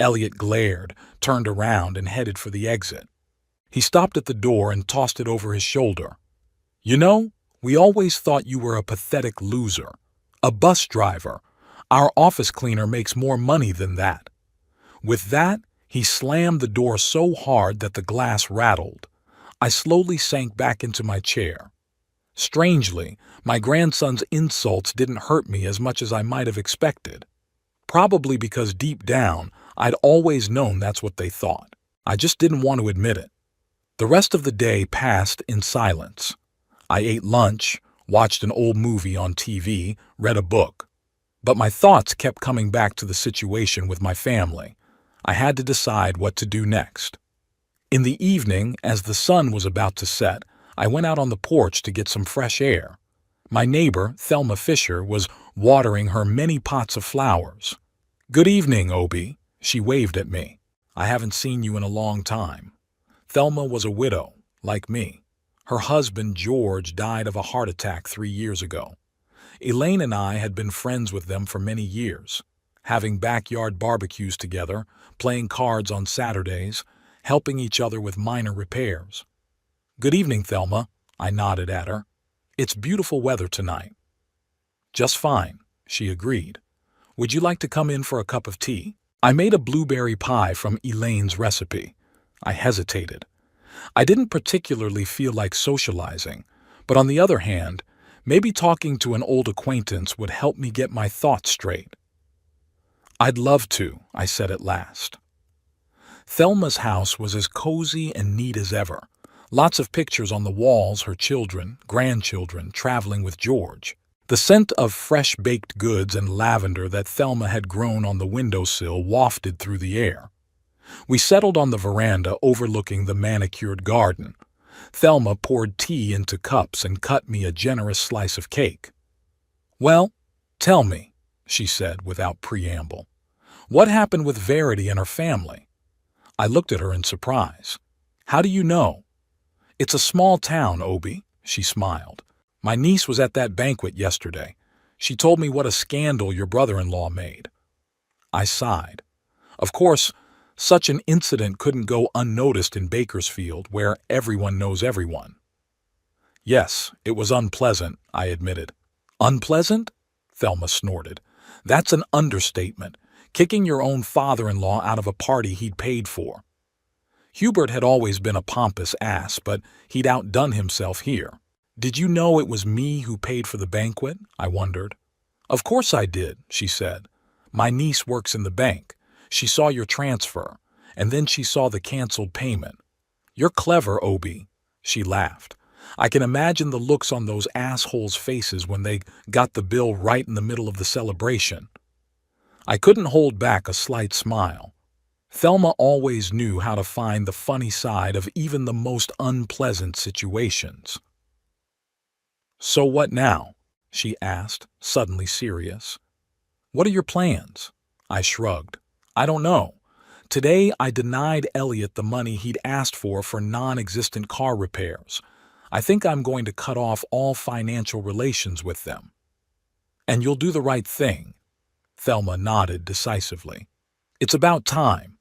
Elliot glared, turned around, and headed for the exit. He stopped at the door and tossed it over his shoulder. "You know, we always thought you were a pathetic loser. A bus driver. Our office cleaner makes more money than that." With that, he slammed the door so hard that the glass rattled. I slowly sank back into my chair. Strangely, my grandson's insults didn't hurt me as much as I might have expected. Probably because deep down, I'd always known that's what they thought. I just didn't want to admit it. The rest of the day passed in silence. I ate lunch, watched an old movie on TV, read a book. But my thoughts kept coming back to the situation with my family. I had to decide what to do next. In the evening, as the sun was about to set, I went out on the porch to get some fresh air. My neighbor, Thelma Fisher, was watering her many pots of flowers. "Good evening, Obie," she waved at me. "I haven't seen you in a long time." Thelma was a widow, like me. Her husband, George, died of a heart attack 3 years ago. Elaine and I had been friends with them for many years. having backyard barbecues together, playing cards on Saturdays, helping each other with minor repairs. "Good evening, Thelma," I nodded at her. "It's beautiful weather tonight." "Just fine," she agreed. "Would you like to come in for a cup of tea?" I made a blueberry pie from Elaine's recipe. I hesitated. I didn't particularly feel like socializing, but on the other hand, maybe talking to an old acquaintance would help me get my thoughts straight. "I'd love to," I said at last. Thelma's house was as cozy and neat as ever. Lots of pictures on the walls, her children, grandchildren, traveling with George. The scent of fresh baked goods and lavender that Thelma had grown on the windowsill wafted through the air. We settled on the veranda overlooking the manicured garden. Thelma poured tea into cups and cut me a generous slice of cake. "Well, tell me," she said without preamble. "What happened with Verity and her family?" I looked at her in surprise. "How do you know?" "It's a small town, Obi," she smiled. "My niece was at that banquet yesterday. She told me what a scandal your brother-in-law made." I sighed. Of course, such an incident couldn't go unnoticed in Bakersfield, where everyone knows everyone. "Yes, it was unpleasant," I admitted. "Unpleasant?" Thelma snorted. "That's an understatement. Kicking your own father-in-law out of a party he'd paid for." Hubert had always been a pompous ass, but he'd outdone himself here. "Did you know it was me who paid for the banquet?" I wondered. "Of course I did," she said. "My niece works in the bank. She saw your transfer, and then she saw the canceled payment. You're clever, Obi." She laughed. "I can imagine the looks on those assholes' faces when they got the bill right in the middle of the celebration." I couldn't hold back a slight smile. Thelma always knew how to find the funny side of even the most unpleasant situations. "So what now?" she asked, suddenly serious. "What are your plans?" I shrugged. "I don't know. Today I denied Elliot the money he'd asked for non-existent car repairs. I think I'm going to cut off all financial relations with them." "And you'll do the right thing." Thelma nodded decisively. "It's about time.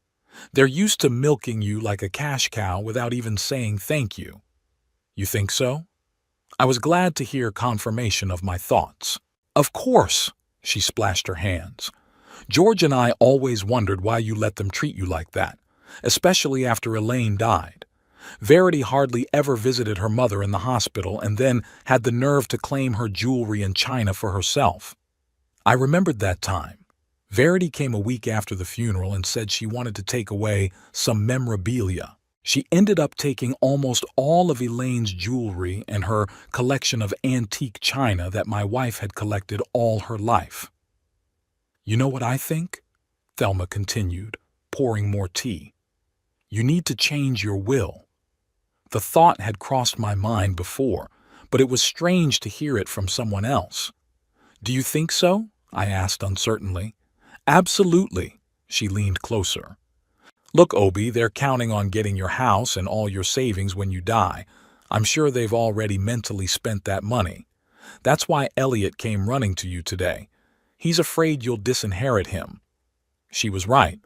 They're used to milking you like a cash cow without even saying thank you." "You think so?" I was glad to hear confirmation of my thoughts. "Of course," she splashed her hands. "George and I always wondered why you let them treat you like that, especially after Elaine died. Verity hardly ever visited her mother in the hospital and then had the nerve to claim her jewelry and china for herself." I remembered that time. Verity came a week after the funeral and said she wanted to take away some memorabilia. She ended up taking almost all of Elaine's jewelry and her collection of antique china that my wife had collected all her life. "You know what I think?" Thelma continued, pouring more tea. "You need to change your will." The thought had crossed my mind before, but it was strange to hear it from someone else. "Do you think so?" I asked uncertainly. "Absolutely." She leaned closer. "Look, Obi, they're counting on getting your house and all your savings when you die. I'm sure they've already mentally spent that money. That's why Elliot came running to you today. He's afraid you'll disinherit him." She was right.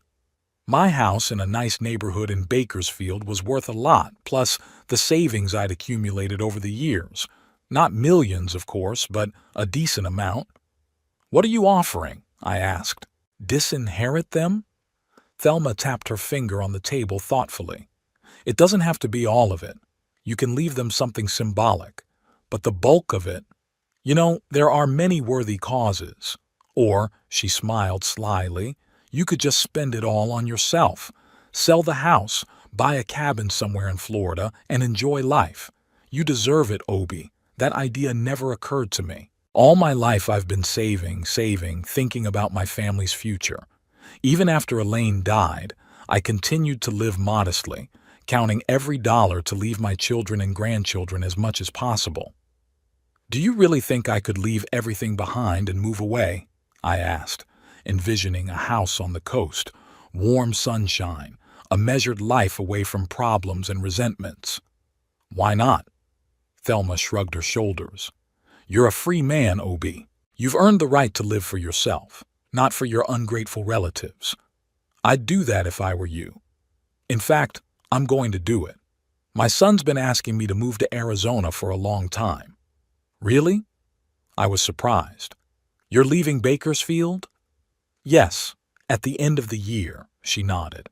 My house in a nice neighborhood in Bakersfield was worth a lot, plus the savings I'd accumulated over the years. Not millions, of course, but a decent amount. "What are you offering?" I asked. "Disinherit them?" Thelma tapped her finger on the table thoughtfully. "It doesn't have to be all of it. You can leave them something symbolic. But the bulk of it, there are many worthy causes. Or," she smiled slyly, "you could just spend it all on yourself. Sell the house, buy a cabin somewhere in Florida, and enjoy life. You deserve it, Obi. That idea never occurred to me. All my life I've been saving, thinking about my family's future. Even after Elaine died, I continued to live modestly, counting every dollar to leave my children and grandchildren as much as possible." "Do you really think I could leave everything behind and move away?" I asked, envisioning a house on the coast, warm sunshine, a measured life away from problems and resentments. "Why not?" Thelma shrugged her shoulders. "You're a free man, Obi. You've earned the right to live for yourself. not for your ungrateful relatives. I'd do that if I were you. In fact, I'm going to do it. My son's been asking me to move to Arizona for a long time. Really? I was surprised. You're leaving Bakersfield? Yes, at the end of the year, she nodded.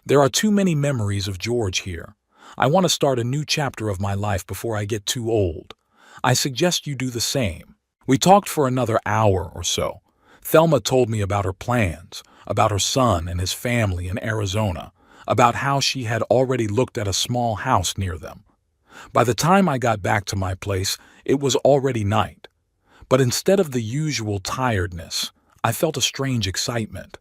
There are too many memories of George here. I want to start a new chapter of my life before I get too old. I suggest you do the same. We talked for another hour or so. Thelma told me about her plans, about her son and his family in Arizona, about how she had already looked at a small house near them. By the time I got back to my place, it was already night. But instead of the usual tiredness, I felt a strange excitement.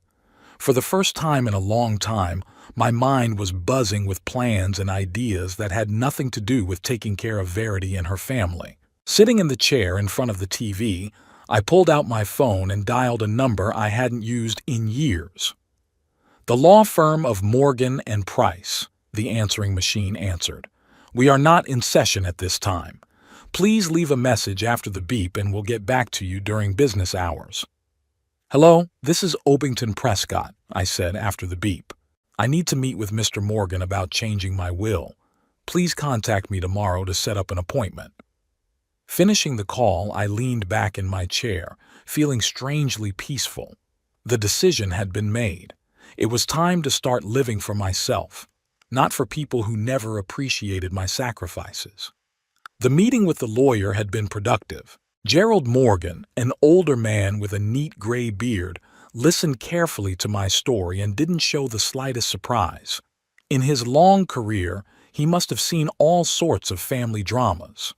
For the first time in a long time, my mind was buzzing with plans and ideas that had nothing to do with taking care of Verity and her family. Sitting in the chair in front of the TV, I pulled out my phone and dialed a number I hadn't used in years. The law firm of Morgan and Price, the answering machine answered. We are not in session at this time. Please leave a message after the beep and we'll get back to you during business hours. Hello, this is Obington Prescott, I said after the beep. I need to meet with Mr. Morgan about changing my will. Please contact me tomorrow to set up an appointment. Finishing the call, I leaned back in my chair, feeling strangely peaceful. The decision had been made. It was time to start living for myself, not for people who never appreciated my sacrifices. The meeting with the lawyer had been productive. Gerald Morgan, an older man with a neat gray beard, listened carefully to my story and didn't show the slightest surprise. In his long career, he must have seen all sorts of family dramas.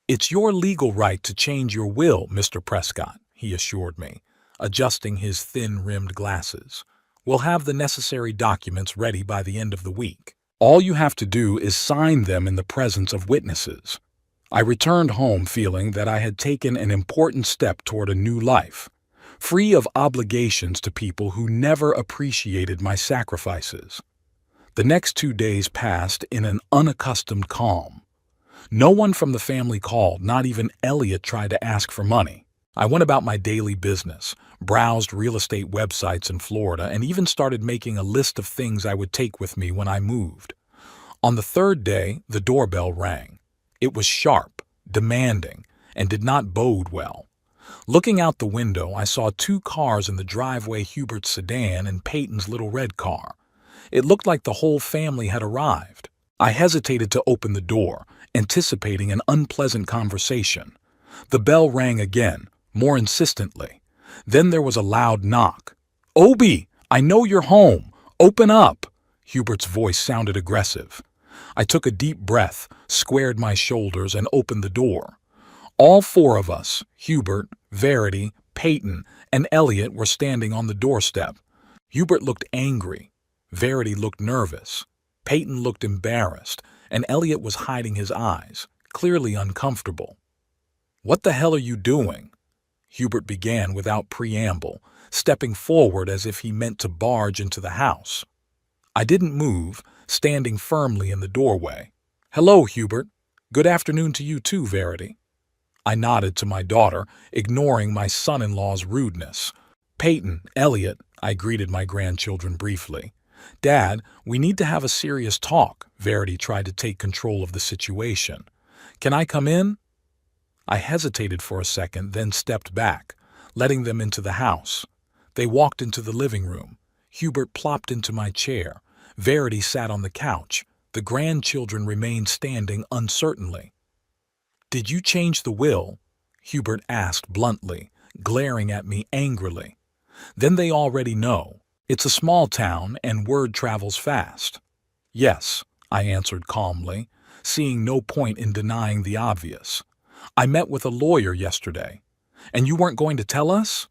It's your legal right to change your will, Mr. Prescott, he assured me, adjusting his thin-rimmed glasses. We'll have the necessary documents ready by the end of the week. All you have to do is sign them in the presence of witnesses. I returned home feeling that I had taken an important step toward a new life, free of obligations to people who never appreciated my sacrifices. The next 2 days passed in an unaccustomed calm. No one from the family called, not even Elliot tried to ask for money. I went about my daily business, browsed real estate websites in Florida, and even started making a list of things I would take with me when I moved. On the third day, the doorbell rang. It was sharp, demanding, and did not bode well. Looking out the window, I saw 2 cars in the driveway, Hubert's sedan and Peyton's little red car. It looked like the whole family had arrived. I hesitated to open the door, anticipating an unpleasant conversation. The bell rang again, more insistently. Then there was a loud knock. "Obie, I know you're home. Open up!" Hubert's voice sounded aggressive. I took a deep breath, squared my shoulders, and opened the door. All 4 of us, Hubert, Verity, Peyton, and Elliot, were standing on the doorstep. Hubert looked angry. Verity looked nervous. Peyton looked embarrassed, and Elliot was hiding his eyes, clearly uncomfortable. "What the hell are you doing?" Hubert began without preamble, stepping forward as if he meant to barge into the house. I didn't move, standing firmly in the doorway. "Hello, Hubert. Good afternoon to you too, Verity." I nodded to my daughter, ignoring my son-in-law's rudeness. "Peyton, Elliot," I greeted my grandchildren briefly. "Dad, we need to have a serious talk." Verity tried to take control of the situation. "Can I come in?" I hesitated for a second, then stepped back, letting them into the house. They walked into the living room. Hubert plopped into my chair. Verity sat on the couch. The grandchildren remained standing uncertainly. "Did you change the will?" Hubert asked bluntly, glaring at me angrily. "Then they already know. It's a small town and word travels fast." "Yes," I answered calmly, seeing no point in denying the obvious. "I met with a lawyer yesterday." "And you weren't going to tell us?"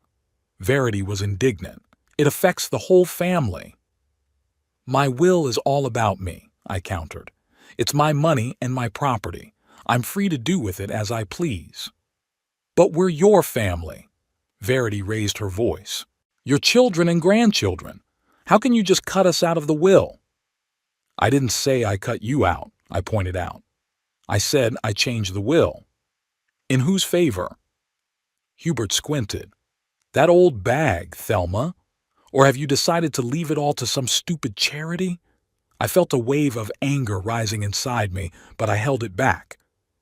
Verity was indignant. "It affects the whole family." "My will is all about me," I countered. "It's my money and my property. I'm free to do with it as I please." "But we're your family." Verity raised her voice. "Your children and grandchildren. How can you just cut us out of the will?" "I didn't say I cut you out," I pointed out. "I said I changed the will." "In whose favor?" Hubert squinted. That old bag, Thelma. Or have you decided to leave it all to some stupid charity? I felt a wave of anger rising inside me, but I held it back.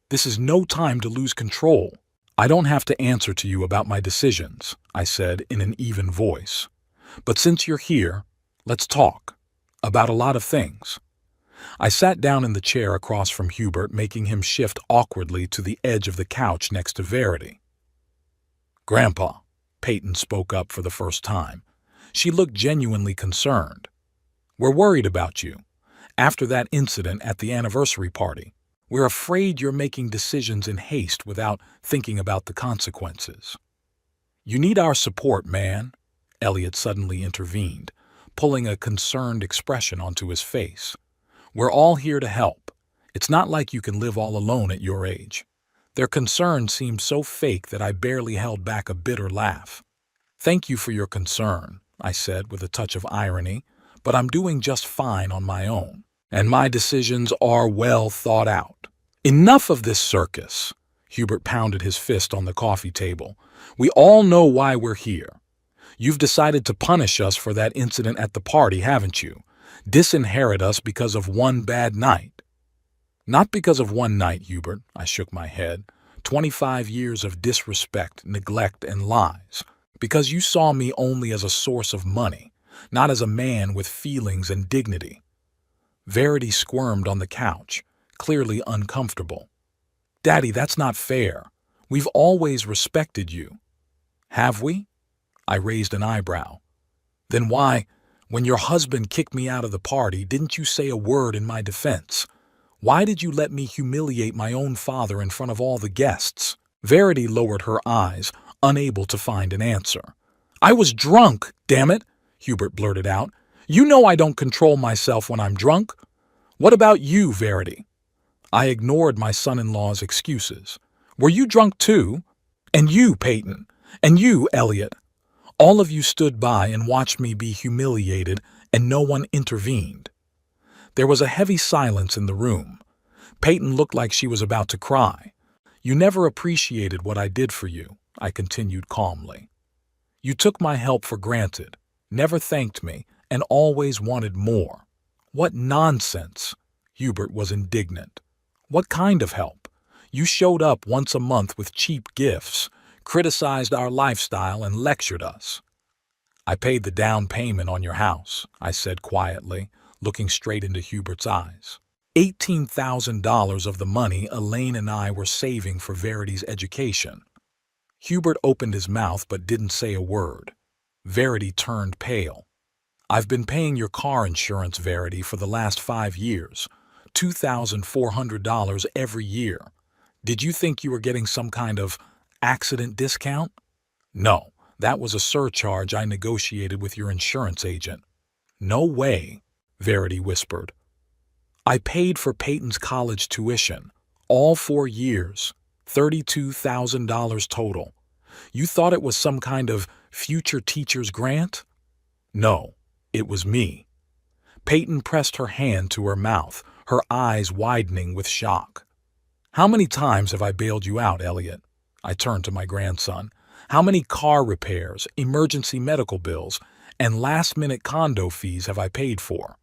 This is no time to lose control. I don't have to answer to you about my decisions, I said in an even voice. But since you're here, let's talk. About a lot of things. I sat down in the chair across from Hubert, making him shift awkwardly to the edge of the couch next to Verity. Grandpa, Peyton spoke up for the first time. She looked genuinely concerned. We're worried about you. After that incident at the anniversary party, we're afraid you're making decisions in haste without thinking about the consequences. You need our support, man, Elliot suddenly intervened, pulling a concerned expression onto his face. We're all here to help. It's not like you can live all alone at your age. Their concern seemed so fake that I barely held back a bitter laugh. Thank you for your concern, I said with a touch of irony, but I'm doing just fine on my own, and my decisions are well thought out. Enough of this circus. Hubert pounded his fist on the coffee table. We all know why we're here. You've decided to punish us for that incident at the party, haven't you? Disinherit us because of one bad night. Not because of one night, Hubert, I shook my head. 25 years of disrespect, neglect, and lies. Because you saw me only as a source of money, not as a man with feelings and dignity. Verity squirmed on the couch, clearly uncomfortable. Daddy, that's not fair. We've always respected you. Have we? I raised an eyebrow. Then why, when your husband kicked me out of the party, didn't you say a word in my defense? Why did you let me humiliate my own father in front of all the guests? Verity lowered her eyes, unable to find an answer. I was drunk, damn it, Hubert blurted out. You know I don't control myself when I'm drunk. What about you, Verity? I ignored my son-in-law's excuses. Were you drunk too? And you, Peyton. And you, Elliot. All of you stood by and watched me be humiliated, and no one intervened. There was a heavy silence in the room. Peyton looked like she was about to cry. You never appreciated what I did for you, I continued calmly. You took my help for granted, never thanked me, and always wanted more. What nonsense! Hubert was indignant. What kind of help? You showed up once a month with cheap gifts, criticized our lifestyle, and lectured us. I paid the down payment on your house, I said quietly, looking straight into Hubert's eyes. $18,000 of the money Elaine and I were saving for Verity's education. Hubert opened his mouth but didn't say a word. Verity turned pale. I've been paying your car insurance, Verity, for the last 5 years. $2,400 every year. Did you think you were getting some kind of accident discount? No, that was a surcharge I negotiated with your insurance agent. No way, Verity whispered. I paid for Peyton's college tuition, all 4 years, $32,000 total. You thought it was some kind of future teacher's grant? No, it was me. Peyton pressed her hand to her mouth, her eyes widening with shock. How many times have I bailed you out, Elliot? I turned to my grandson. How many car repairs, emergency medical bills, and last-minute condo fees have I paid for?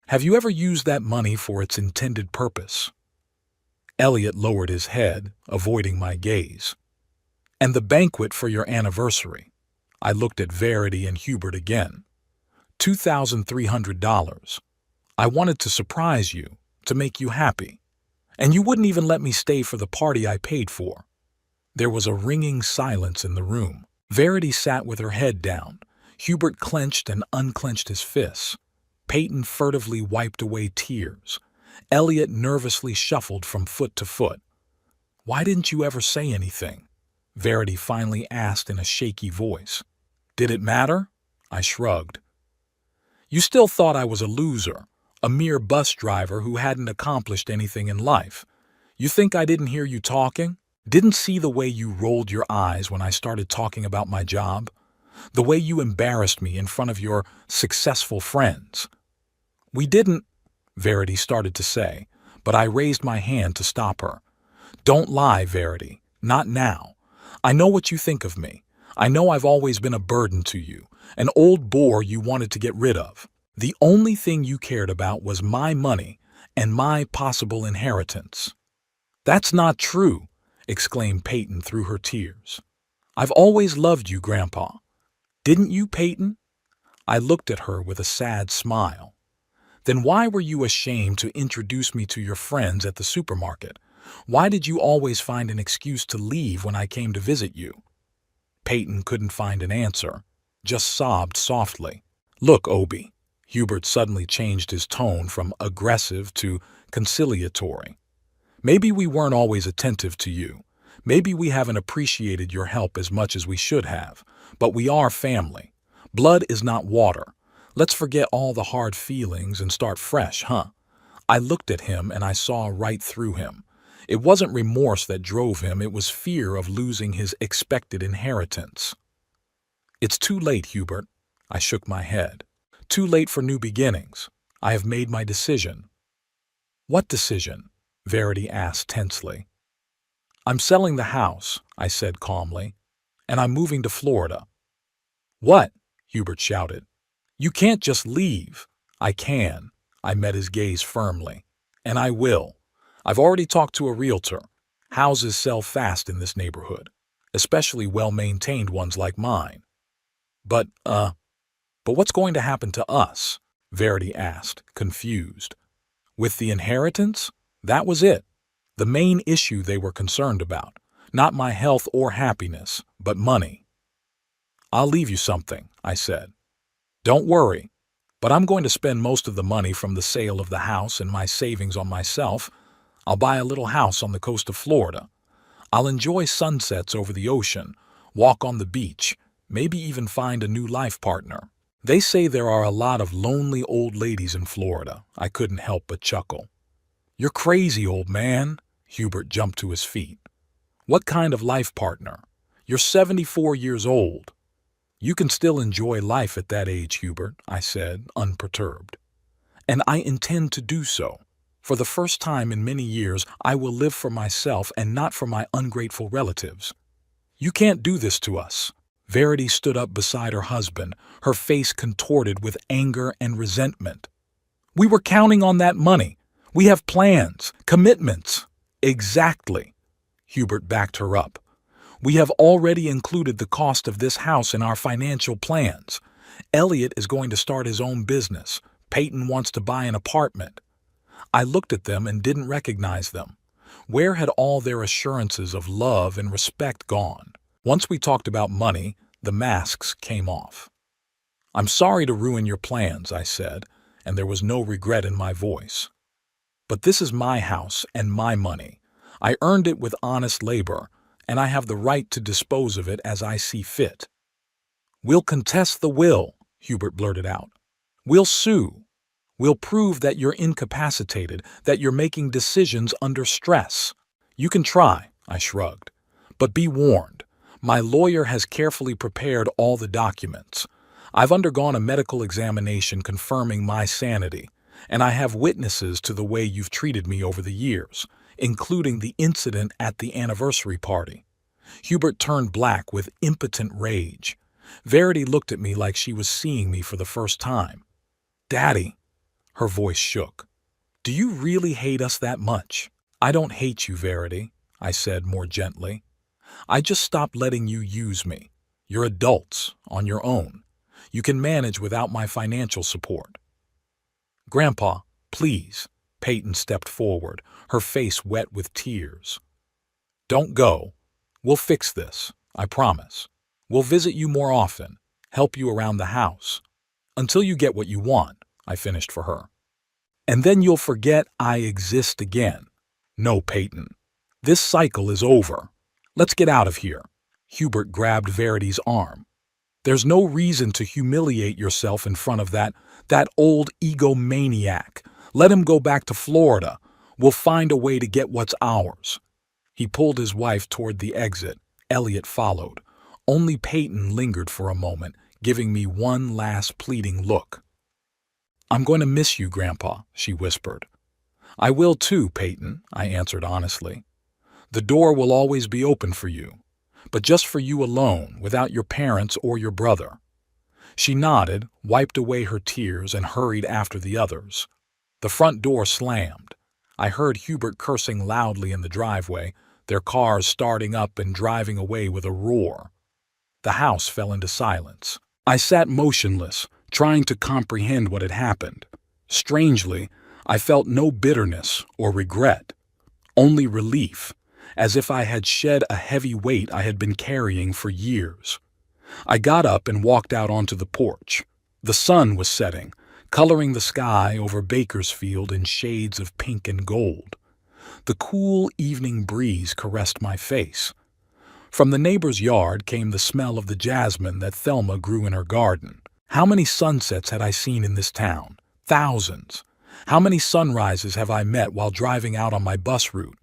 Have you ever used that money for its intended purpose? Elliot lowered his head, avoiding my gaze. And the banquet for your anniversary. I looked at Verity and Hubert again. $2,300. I wanted to surprise you, to make you happy. And you wouldn't even let me stay for the party I paid for. There was a ringing silence in the room. Verity sat with her head down. Hubert clenched and unclenched his fists. Peyton furtively wiped away tears. Elliot nervously shuffled from foot to foot. Why didn't you ever say anything? Verity finally asked in a shaky voice. Did it matter? I shrugged. You still thought I was a loser, a mere bus driver who hadn't accomplished anything in life. You think I didn't hear you talking? Didn't see the way you rolled your eyes when I started talking about my job? The way you embarrassed me in front of your successful friends? We didn't, Verity started to say, but I raised my hand to stop her. Don't lie, Verity. Not now. I know what you think of me. I know I've always been a burden to you, an old bore you wanted to get rid of. The only thing you cared about was my money and my possible inheritance." "That's not true," exclaimed Peyton through her tears. "I've always loved you, Grandpa. Didn't you, Peyton?" I looked at her with a sad smile. "Then why were you ashamed to introduce me to your friends at the supermarket? Why did you always find an excuse to leave when I came to visit you?" Peyton couldn't find an answer, just sobbed softly. "Look, Obie." Hubert suddenly changed his tone from aggressive to conciliatory. "Maybe we weren't always attentive to you. Maybe we haven't appreciated your help as much as we should have. But we are family. Blood is not water. Let's forget all the hard feelings and start fresh, huh?" I looked at him and I saw right through him. It wasn't remorse that drove him, it was fear of losing his expected inheritance. "It's too late, Hubert." I shook my head. "Too late for new beginnings. I have made my decision." "What decision?" Verity asked tensely. "I'm selling the house," I said calmly, "and I'm moving to Florida." "What?" Hubert shouted. "You can't just leave." "I can." I met his gaze firmly. "And I will. I've already talked to a realtor. Houses sell fast in this neighborhood, especially well-maintained ones like mine." But what's going to happen to us?" Verity asked, confused. "With the inheritance?" That was it. The main issue they were concerned about. Not my health or happiness, but money. "I'll leave you something," I said. "Don't worry. But I'm going to spend most of the money from the sale of the house and my savings on myself. I'll buy a little house on the coast of Florida. I'll enjoy sunsets over the ocean, walk on the beach, maybe even find a new life partner." "They say there are a lot of lonely old ladies in Florida." I couldn't help but chuckle. "You're crazy, old man." Hubert jumped to his feet. "What kind of life partner? You're 74 years old." "You can still enjoy life at that age, Hubert," I said, unperturbed. "And I intend to do so. For the first time in many years, I will live for myself and not for my ungrateful relatives." "You can't do this to us." Verity stood up beside her husband, her face contorted with anger and resentment. "We were counting on that money. We have plans, commitments." "Exactly." Hubert backed her up. "We have already included the cost of this house in our financial plans. Elliot is going to start his own business. Peyton wants to buy an apartment." I looked at them and didn't recognize them. Where had all their assurances of love and respect gone? Once we talked about money, the masks came off. "I'm sorry to ruin your plans," I said, and there was no regret in my voice. "But this is my house and my money. I earned it with honest labor, and I have the right to dispose of it as I see fit." "We'll contest the will," Hubert blurted out. "We'll sue. We'll prove that you're incapacitated, that you're making decisions under stress." "You can try," I shrugged. "But be warned. My lawyer has carefully prepared all the documents. I've undergone a medical examination confirming my sanity, and I have witnesses to the way you've treated me over the years, including the incident at the anniversary party." Hubert turned black with impotent rage. Verity looked at me like she was seeing me for the first time. "Daddy," her voice shook, "do you really hate us that much?" "I don't hate you, Verity," I said more gently. "I just stopped letting you use me. You're adults, on your own. You can manage without my financial support." "Grandpa, please." Peyton stepped forward, her face wet with tears. "Don't go. We'll fix this, I promise. We'll visit you more often, help you around the house. Until you get what you want," I finished for her. "And then you'll forget I exist again." "No, Peyton. This cycle is over. Let's get out of here." Hubert grabbed Verity's arm. "There's no reason to humiliate yourself in front of that old egomaniac. Let him go back to Florida. We'll find a way to get what's ours." He pulled his wife toward the exit. Elliot followed. Only Peyton lingered for a moment, giving me one last pleading look. "I'm going to miss you, Grandpa," she whispered. "I will too, Peyton," I answered honestly. "The door will always be open for you. but just for you alone, without your parents or your brother." She nodded, wiped away her tears, and hurried after the others. The front door slammed. I heard Hubert cursing loudly in the driveway, their cars starting up and driving away with a roar. The house fell into silence. I sat motionless, trying to comprehend what had happened. Strangely, I felt no bitterness or regret, only relief, as if I had shed a heavy weight I had been carrying for years. I got up and walked out onto the porch. The sun was setting, coloring the sky over Bakersfield in shades of pink and gold. The cool evening breeze caressed my face. From the neighbor's yard came the smell of the jasmine that Thelma grew in her garden. How many sunsets had I seen in this town? Thousands. How many sunrises have I met while driving out on my bus route?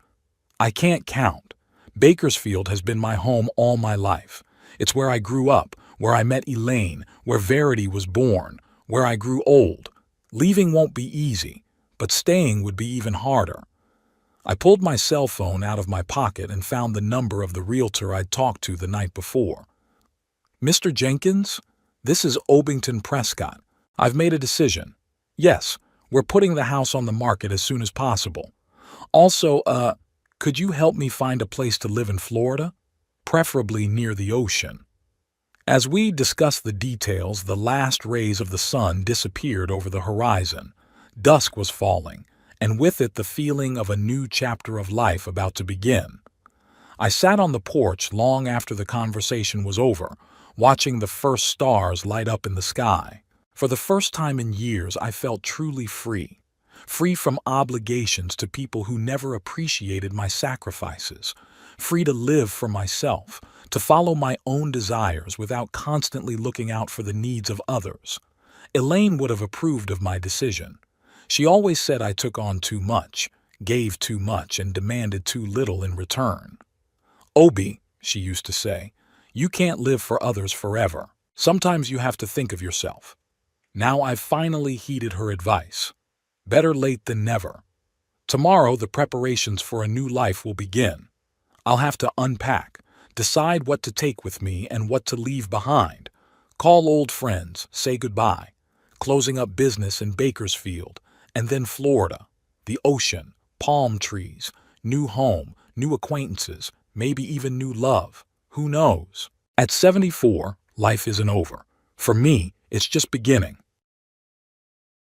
I can't count. Bakersfield has been my home all my life. It's where I grew up, where I met Elaine, where Verity was born, where I grew old. Leaving won't be easy, but staying would be even harder. I pulled my cell phone out of my pocket and found the number of the realtor I'd talked to the night before. "Mr. Jenkins, this is Obington Prescott. I've made a decision. Yes, we're putting the house on the market as soon as possible. Also, could you help me find a place to live in Florida? Preferably near the ocean." As we discussed the details, the last rays of the sun disappeared over the horizon. Dusk was falling, and with it the feeling of a new chapter of life about to begin. I sat on the porch long after the conversation was over, watching the first stars light up in the sky. For the first time in years, I felt truly free. Free from obligations to people who never appreciated my sacrifices. Free to live for myself, to follow my own desires without constantly looking out for the needs of others. Elaine would have approved of my decision. She always said I took on too much, gave too much, and demanded too little in return. "Obi," she used to say, "you can't live for others forever. Sometimes you have to think of yourself." Now I've finally heeded her advice. Better late than never. Tomorrow the preparations for a new life will begin. I'll have to unpack, decide what to take with me and what to leave behind, call old friends, say goodbye, closing up business in Bakersfield, and then Florida, the ocean, palm trees, new home, new acquaintances, maybe even new love. Who knows? At 74, life isn't over. For me, it's just beginning.